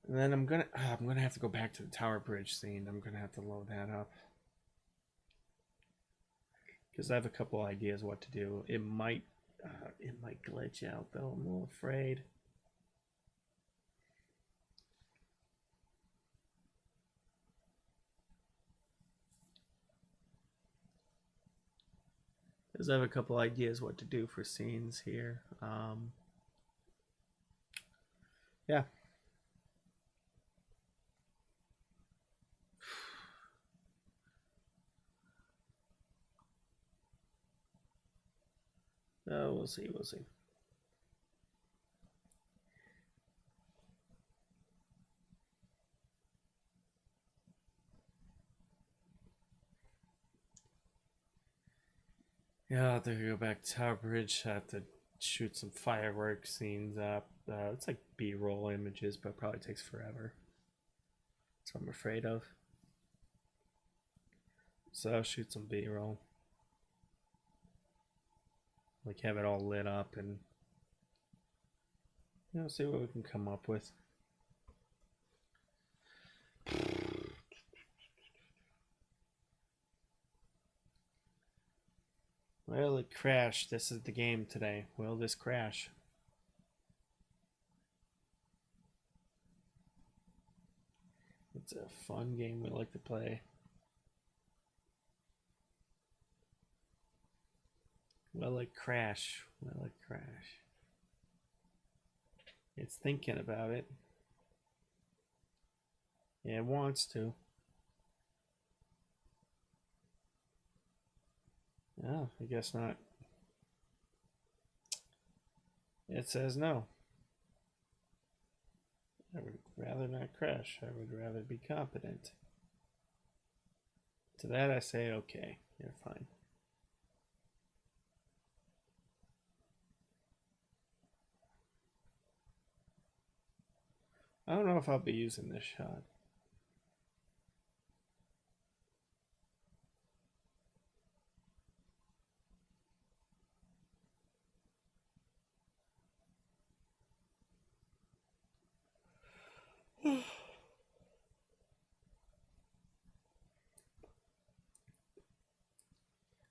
Speaker 1: And then I'm gonna have to go back to the Tower Bridge scene. I'm gonna have to load that up. Because I have a couple ideas what to do. It might glitch out though. I'm a little afraid. Because I have a couple ideas what to do for scenes here. Yeah. Oh, we'll see. We'll see. Yeah, I'll have to go back to Tower Bridge. I have to shoot some fireworks scenes up. It's like B-roll images, but it probably takes forever. That's what I'm afraid of. So I'll shoot some B-roll. Like have it all lit up and see what we can come up with. Will it crash? This is the game today. Will this crash? It's a fun game we like to play. Will it crash? Will it crash? It's thinking about it. Yeah, it wants to. Oh, I guess not. It says no. I would rather not crash. I would rather be competent. To that I say, okay, you're fine. I don't know if I'll be using this shot.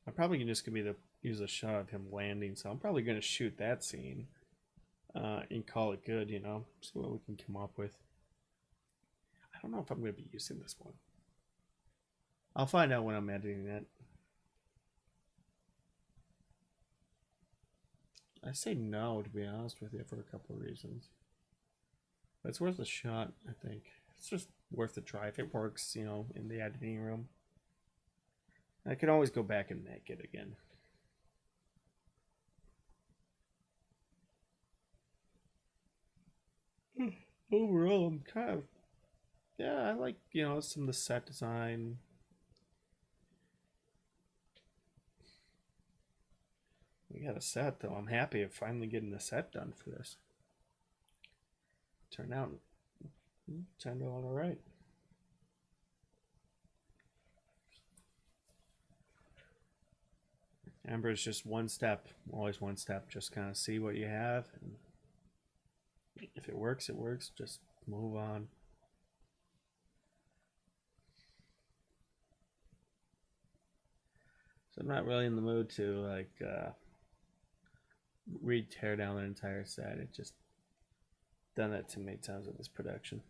Speaker 1: I'm probably just gonna use a shot of him landing, so I'm probably gonna shoot that scene and call it good. See what we can come up with. I don't know if I'm gonna be using this one. I'll find out when I'm editing it. I say no, to be honest with you, for a couple of reasons. But it's worth a shot, I think. It's just worth a try. If it works, in the editing room, I can always go back and make it again. Overall, I'm kind of, I like, some of the set design. We got a set, though. I'm happy of finally getting the set done for this. Turned out all right. Amber is just one step, always one step. Just kind of see what you have, and if it works, it works. Just move on. So I'm not really in the mood to tear down an entire set. It just done that too many times with this production.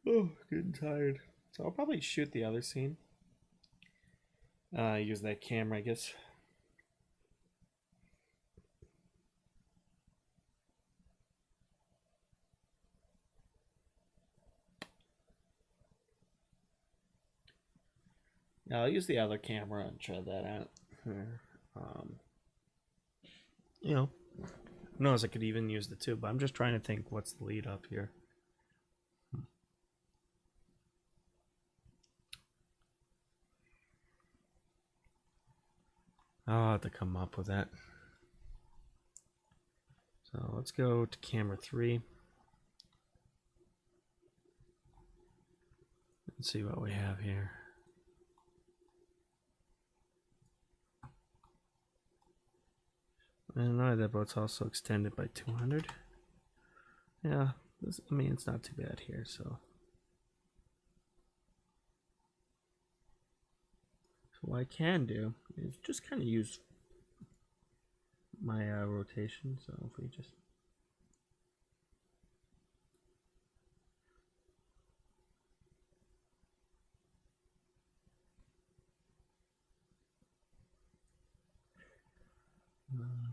Speaker 1: Oh, getting tired. So I'll probably shoot the other scene. Use that camera, I guess. Yeah, I'll use the other camera and try that out here. Um, you know, who knows? I could even use the two, but I'm just trying to think what's the lead up here. I'll have to come up with that. So let's go to camera 3 and see what we have here. And that boat's also extended by 200. Yeah, I mean, it's not too bad here, so. So what I can do is just kind of use my rotation. So if we just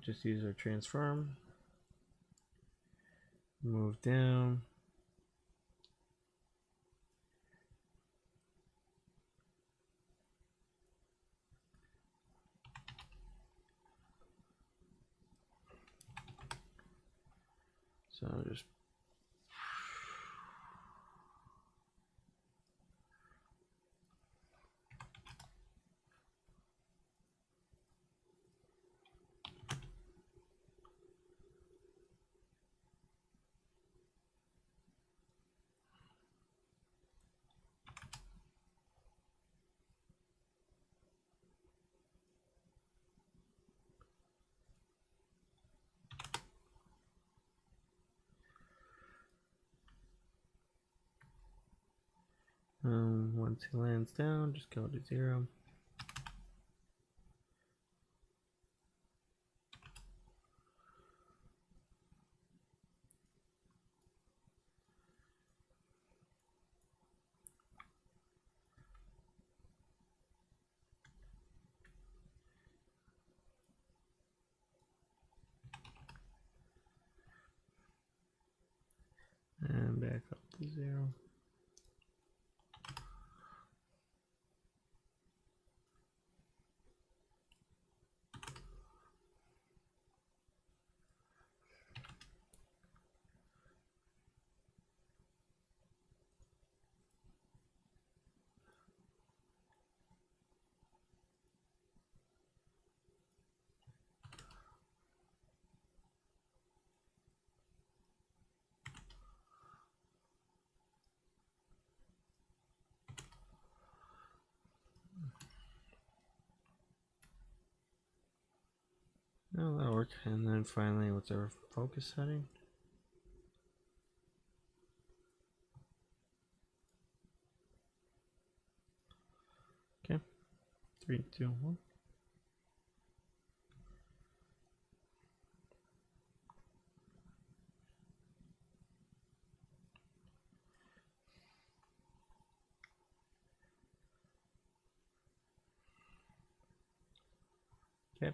Speaker 1: just use our transform, move down. So just once he lands down, just go to 0. And back up to 0. No, that'll work. And then finally, what's our focus setting? Okay, 3, 2, 1. Okay.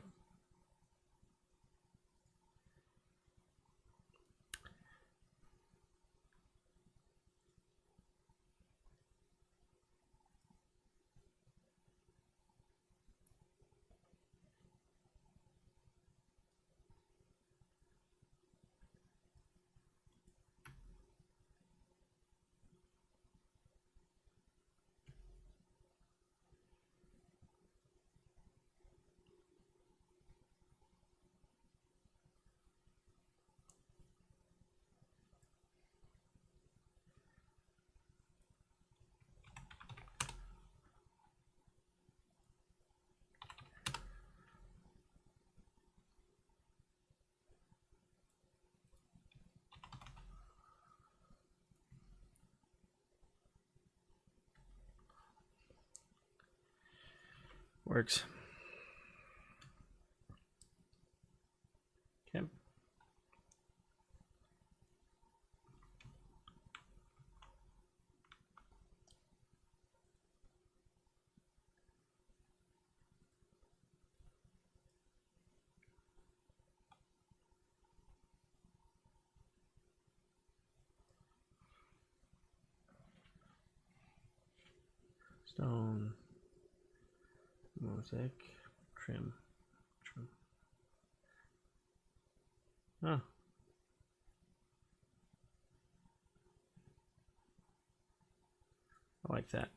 Speaker 1: Works. Okay. Stone. Mosaic, trim. Oh. I like that.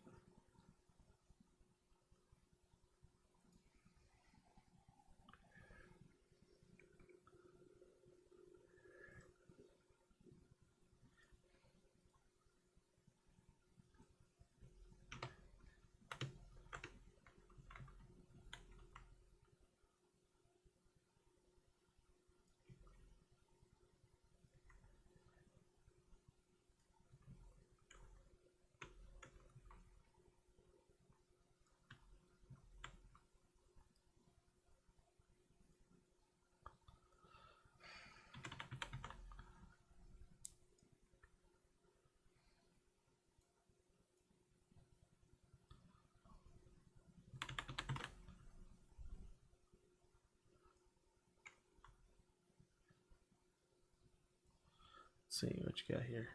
Speaker 1: Let's see what you got here.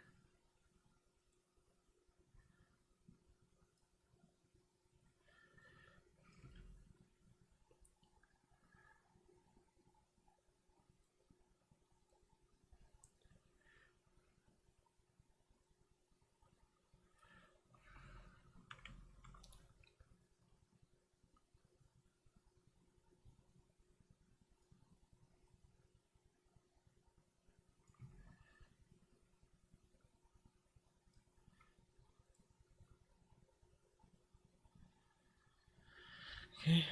Speaker 1: Okay.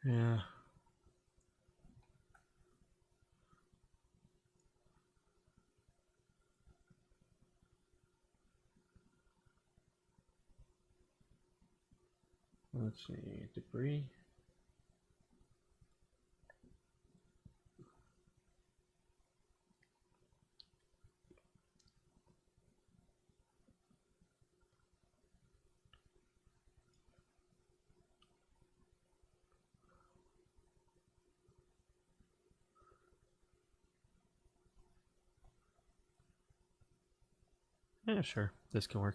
Speaker 1: Yeah. Let's see, debris. Yeah, sure. This can work.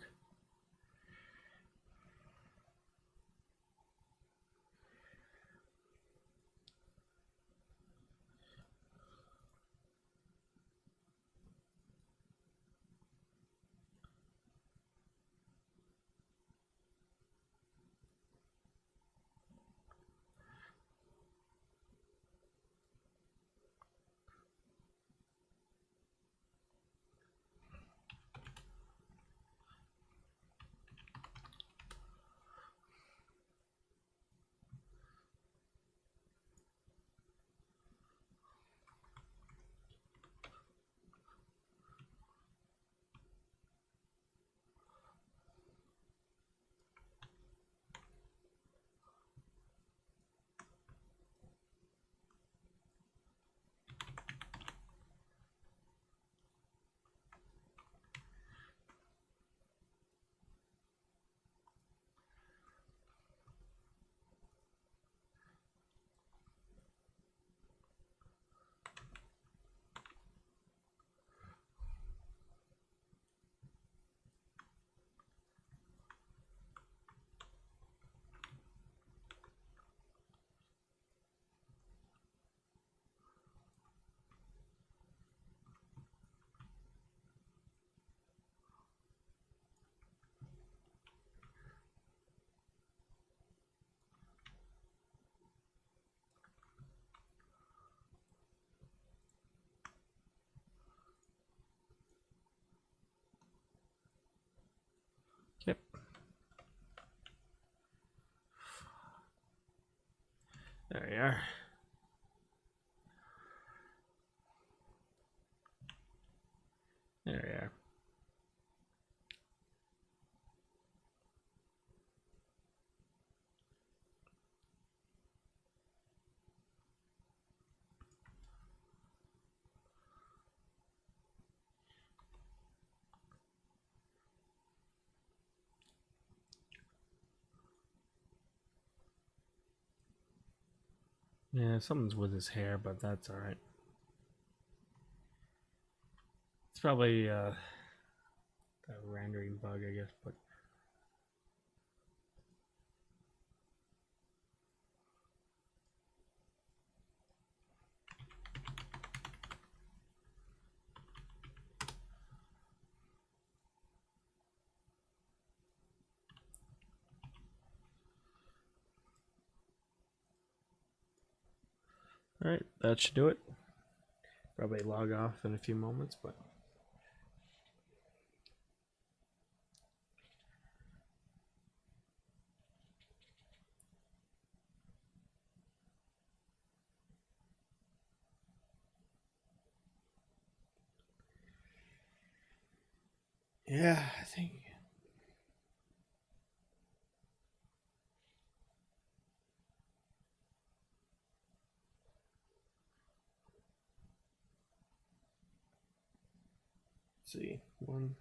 Speaker 1: Yep. we are. There we are. Yeah, something's with his hair, but that's alright. It's probably a rendering bug, I guess, but alright, that should do it. Probably log off in a few moments, but yeah, I think. Let's see, one.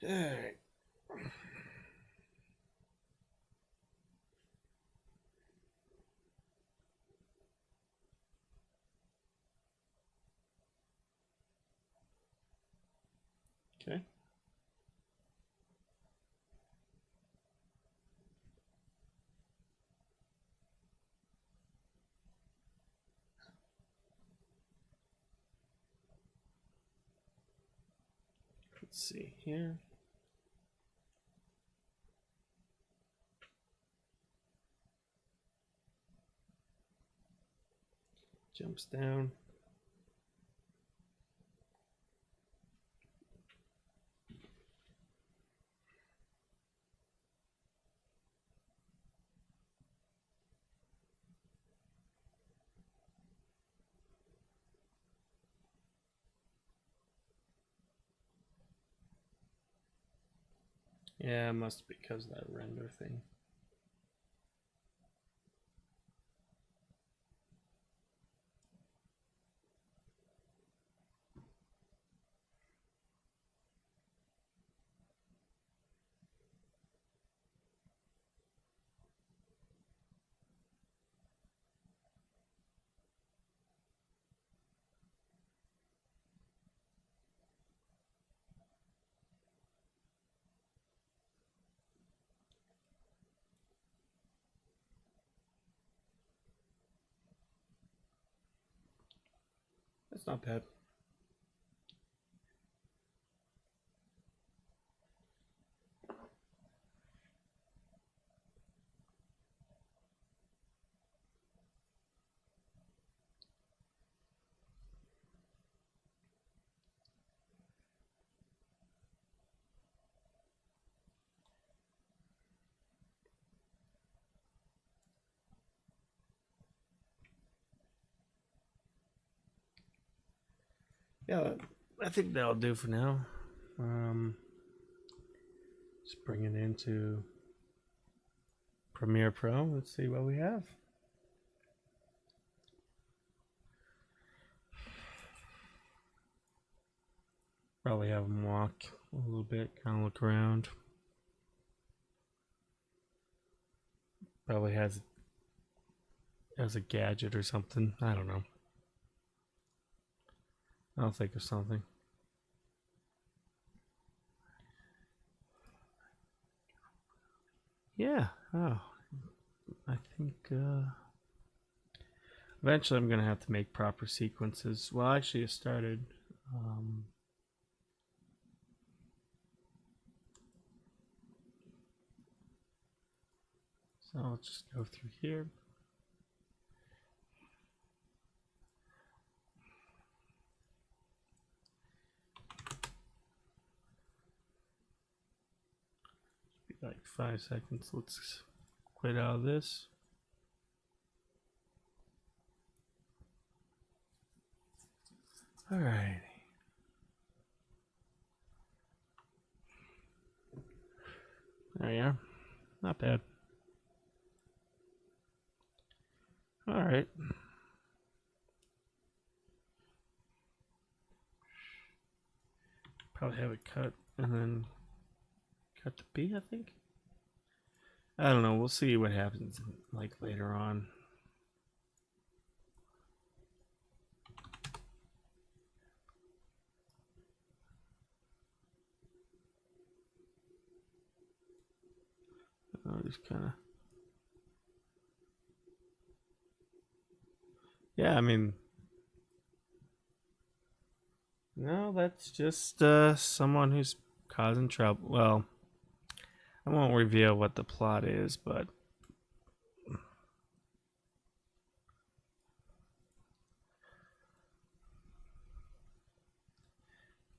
Speaker 1: Alright. Okay. Let's see here. Jumps down. Yeah, it must be because of that render thing. That's not bad. Yeah, I think that'll do for now. Just bring it into Premiere Pro. Let's see what we have. Probably have him walk a little bit, kind of look around. Probably has a gadget or something. I don't know. I'll think of something. Yeah. Oh, I think eventually I'm gonna have to make proper sequences. Well, actually, it started. So I'll just go through here. Be like 5 seconds. Let's quit out of this. All right. There you are. Not bad. All right. Probably have it cut and then cut to B, I think. I don't know. We'll see what happens like later on. I'll just kind of. Yeah, I mean. No, that's just someone who's causing trouble. Well, I won't reveal what the plot is, but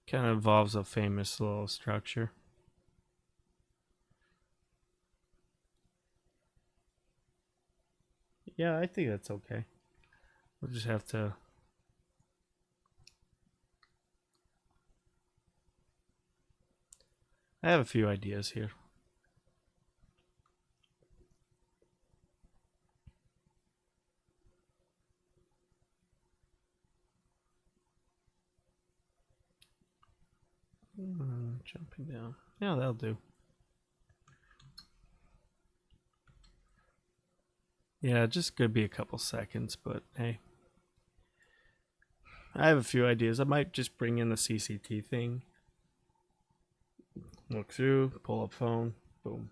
Speaker 1: kind of involves a famous little structure. Yeah, I think that's okay. We'll just have to. I have a few ideas here. Jumping down. Yeah, that'll do. Yeah, just could be a couple seconds, but hey. I have a few ideas. I might just bring in the CCT thing. Look through, pull up phone, boom.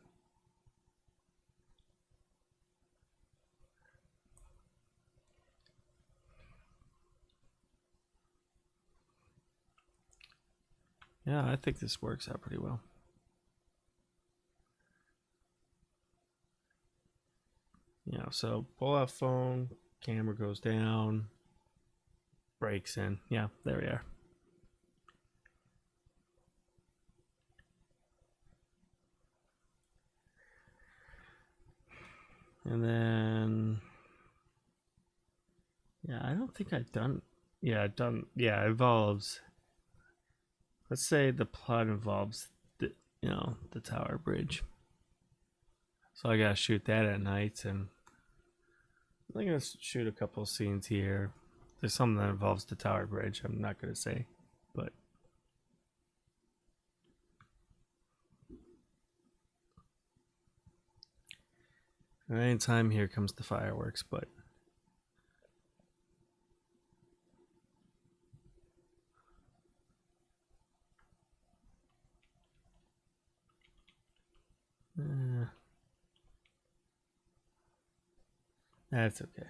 Speaker 1: Yeah, I think this works out pretty well. Yeah, so pull out phone, camera goes down, breaks in. Yeah, there we are. And then, yeah, I don't think I've done. Yeah, Yeah, it involves. Let's say the plot involves the Tower Bridge. So I gotta shoot that at night, and I'm gonna shoot a couple of scenes here. There's something that involves the Tower Bridge. I'm not gonna say, but anytime here comes the fireworks, but. That's okay.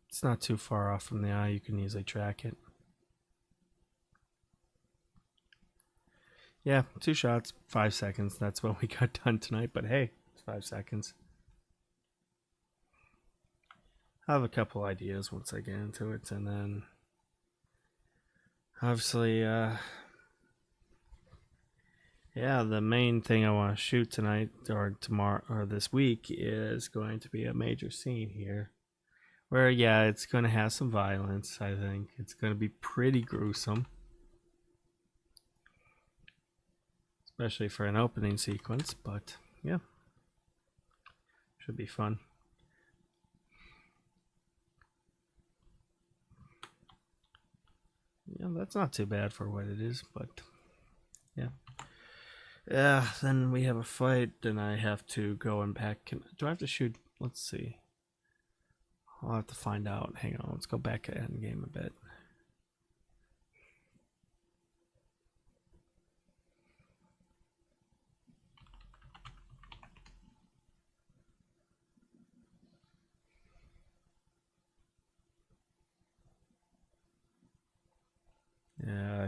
Speaker 1: It's not too far off from the eye. You can easily track it. Yeah, 2 shots, 5 seconds. That's what we got done tonight. But hey, it's 5 seconds. I have a couple ideas once I get into it, and then obviously, yeah, the main thing I want to shoot tonight or tomorrow or this week is going to be a major scene here. Where, yeah, it's going to have some violence, I think. It's going to be pretty gruesome. Especially for an opening sequence, but yeah. Should be fun. Yeah, that's not too bad for what it is, but yeah. Yeah, then we have a fight, and I have to go and pack. Do I have to shoot? Let's see. I'll have to find out. Hang on, let's go back to Endgame a bit.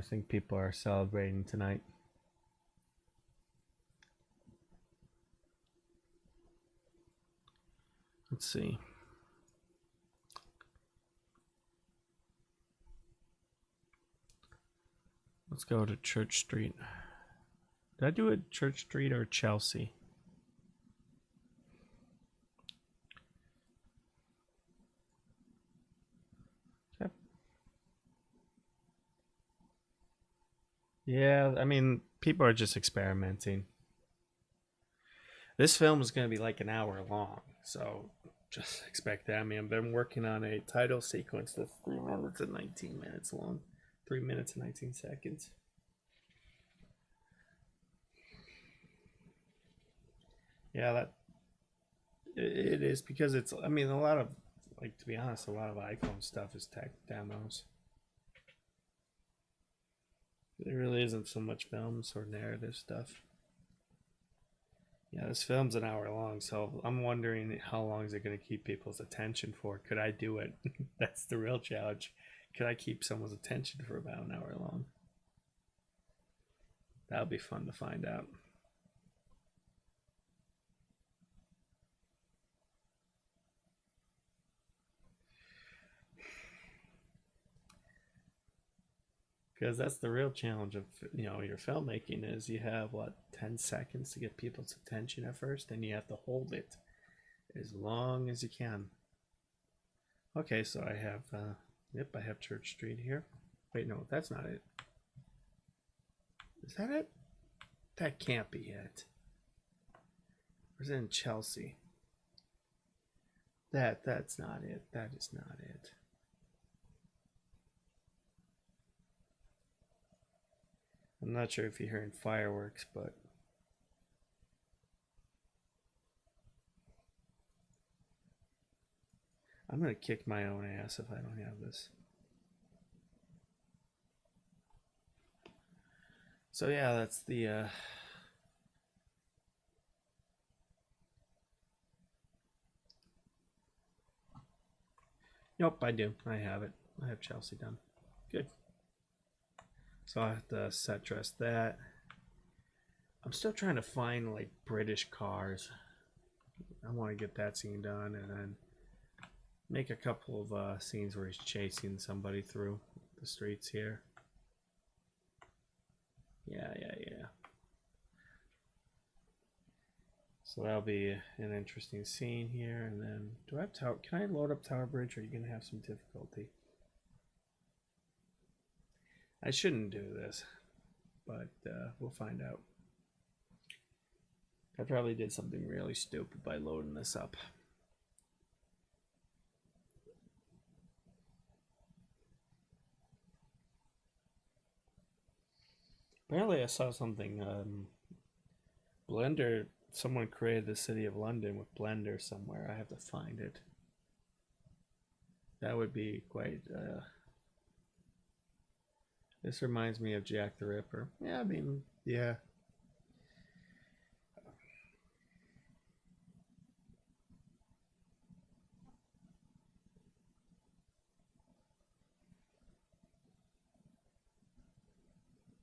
Speaker 1: think people are celebrating tonight. Let's see. Let's go to Church Street. Did I do it Church Street or Chelsea? Okay. Yeah, I mean, people are just experimenting. This film is going to be like an hour long, so just expect that. I mean, I've been working on a title sequence that's 3 minutes and 19 minutes long. 3 minutes and 19 seconds. Yeah, that it is, because it's, I mean, a lot of, like, to be honest, a lot of iclone stuff is tech demos. There really isn't so much films or narrative stuff. Yeah, this film's an hour long, so I'm wondering how long is it going to keep people's attention for? Could I do it? That's the real challenge. Could I keep someone's attention for about an hour long? That would be fun to find out. Because that's the real challenge of, your filmmaking, is you have, 10 seconds to get people's attention at first, and you have to hold it as long as you can. Okay, so I have, I have Church Street here. Wait, no, that's not it. Is that it? That can't be it. Or is it in Chelsea? That's not it. That is not it. I'm not sure if you're hearing fireworks, but I'm going to kick my own ass if I don't have this. So yeah, that's the Nope, I do. I have it. I have Chelsea done. Good. So I have to set dress that. I'm still trying to find, like, British cars. I want to get that scene done, and then make a couple of scenes where he's chasing somebody through the streets here. Yeah. So that'll be an interesting scene here. And then, do I have Tower? Can I load up Tower Bridge, or are you gonna have some difficulty? I shouldn't do this, but we'll find out. I probably did something really stupid by loading this up. Apparently I saw something, Blender, someone created the city of London with Blender somewhere. I have to find it. That would be quite, this reminds me of Jack the Ripper. Yeah, I mean, yeah.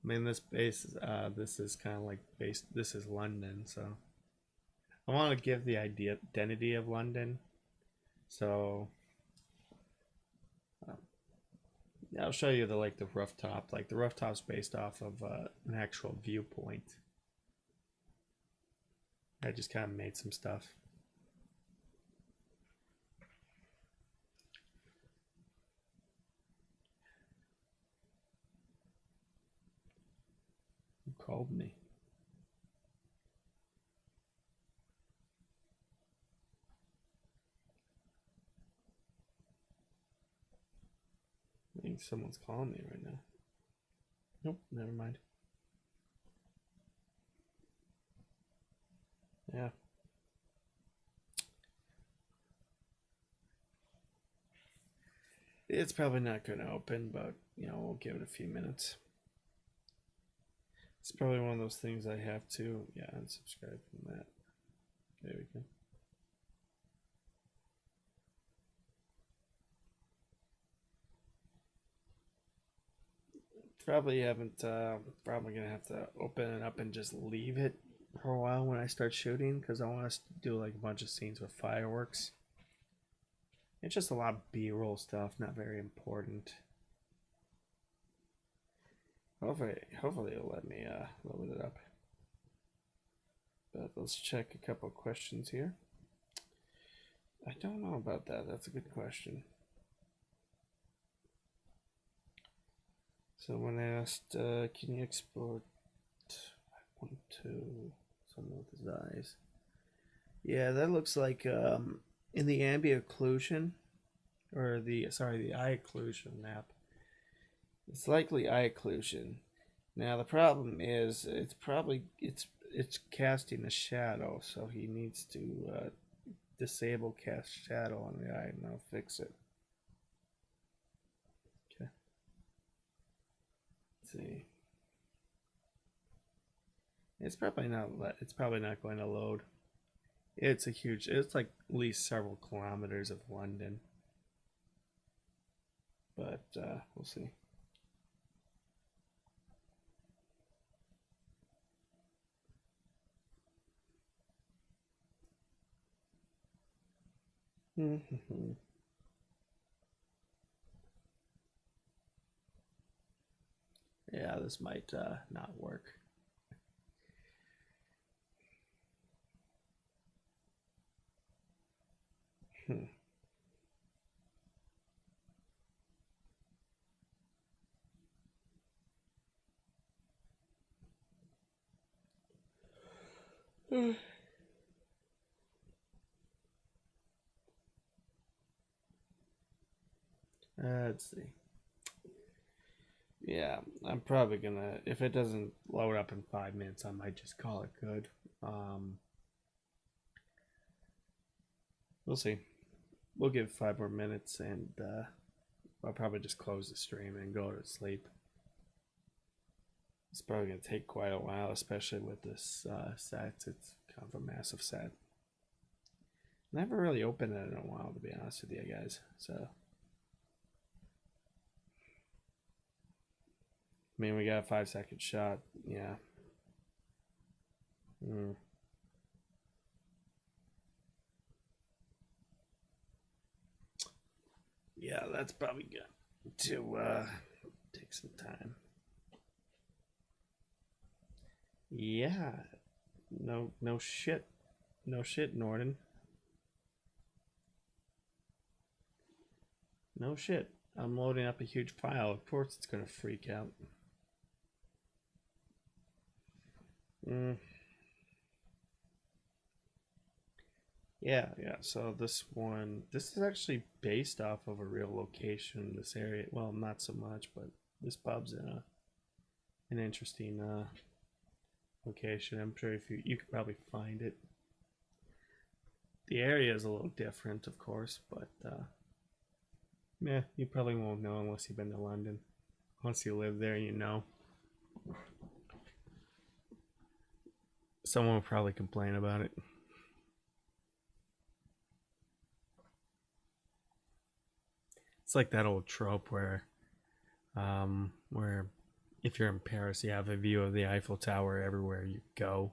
Speaker 1: I mean, this is kind of like this is London, so I want to give the identity of London. So I'll show you the rooftop. Like, the rooftop's based off of an actual viewpoint. I just kind of made some stuff. Who called me? I think someone's calling me right now. Nope, never mind. Yeah. It's probably not going to open, but, we'll give it a few minutes. It's probably one of those things I have to, unsubscribe from that. There we go. Probably haven't. Probably gonna have to open it up and just leave it for a while when I start shooting because I want us to do like a bunch of scenes with fireworks. It's just a lot of B-roll stuff, not very important. Hopefully it'll let me load it up. But let's check a couple of questions here. I don't know about that. That's a good question. Someone asked, can you export? I want to. Someone with his eyes. Yeah, that looks like in the ambient occlusion, or the eye occlusion app. It's likely eye occlusion. Now the problem is it's casting a shadow, so he needs to disable cast shadow on the eye, and I'll fix it. Okay. Let's see. It's probably not going to load. It's like at least several kilometers of London. But we'll see. Yeah, this might not work. Let's see. Yeah, I'm probably gonna, if it doesn't load up in 5 minutes, I might just call it good. We'll see. We'll give 5 more minutes, and I'll probably just close the stream and go to sleep. It's probably gonna take quite a while, especially with this set. It's kind of a massive set. Never really opened it in a while, to be honest with you guys. So, I mean, we got a 5-second shot. Yeah. Yeah, that's probably good to take some time. Yeah. No shit. No shit, Norden. No shit. I'm loading up a huge file. Of course it's gonna freak out. Yeah. So this is actually based off of a real location in this area. Well, not so much, but this pub's in an interesting location. I'm sure if you could probably find it. The area is a little different, of course, but yeah, you probably won't know unless you've been to London. Once you live there, you know. Someone will probably complain about it. It's like that old trope where if you're in Paris, you have a view of the Eiffel Tower everywhere you go.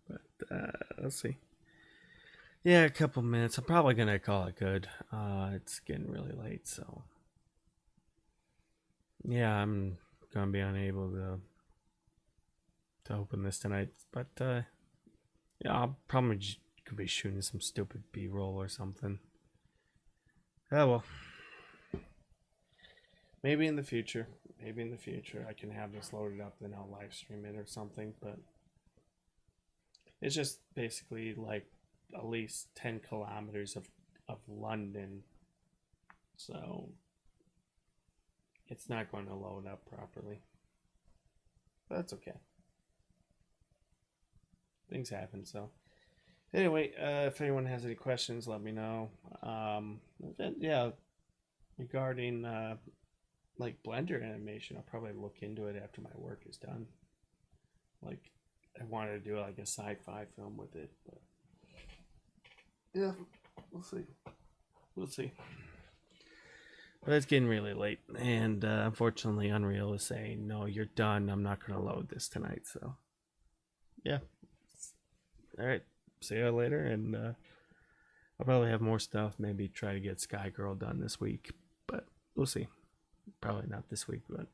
Speaker 1: But let's see. Yeah, a couple minutes. I'm probably gonna call it good. It's getting really late, so yeah, I'm gonna be unable to open this tonight. But yeah, I'll probably could be shooting some stupid B-roll or something. Oh well. Maybe in the future I can have this loaded up, then I'll live stream it or something. But it's just basically like at least 10 kilometers of London, so it's not going to load up properly. But that's okay. Things happen. So anyway, if anyone has any questions, let me know. Yeah, regarding like Blender animation, I'll probably look into it after my work is done. Like, I wanted to do like a sci-fi film with it, but yeah, we'll see. we'll see. But it's getting really late, and unfortunately, Unreal is saying, "No, you're done. I'm not going to load this tonight." So, yeah. All right. See you later, and I'll probably have more stuff. Maybe try to get Sky Girl done this week, but we'll see. Probably not this week, but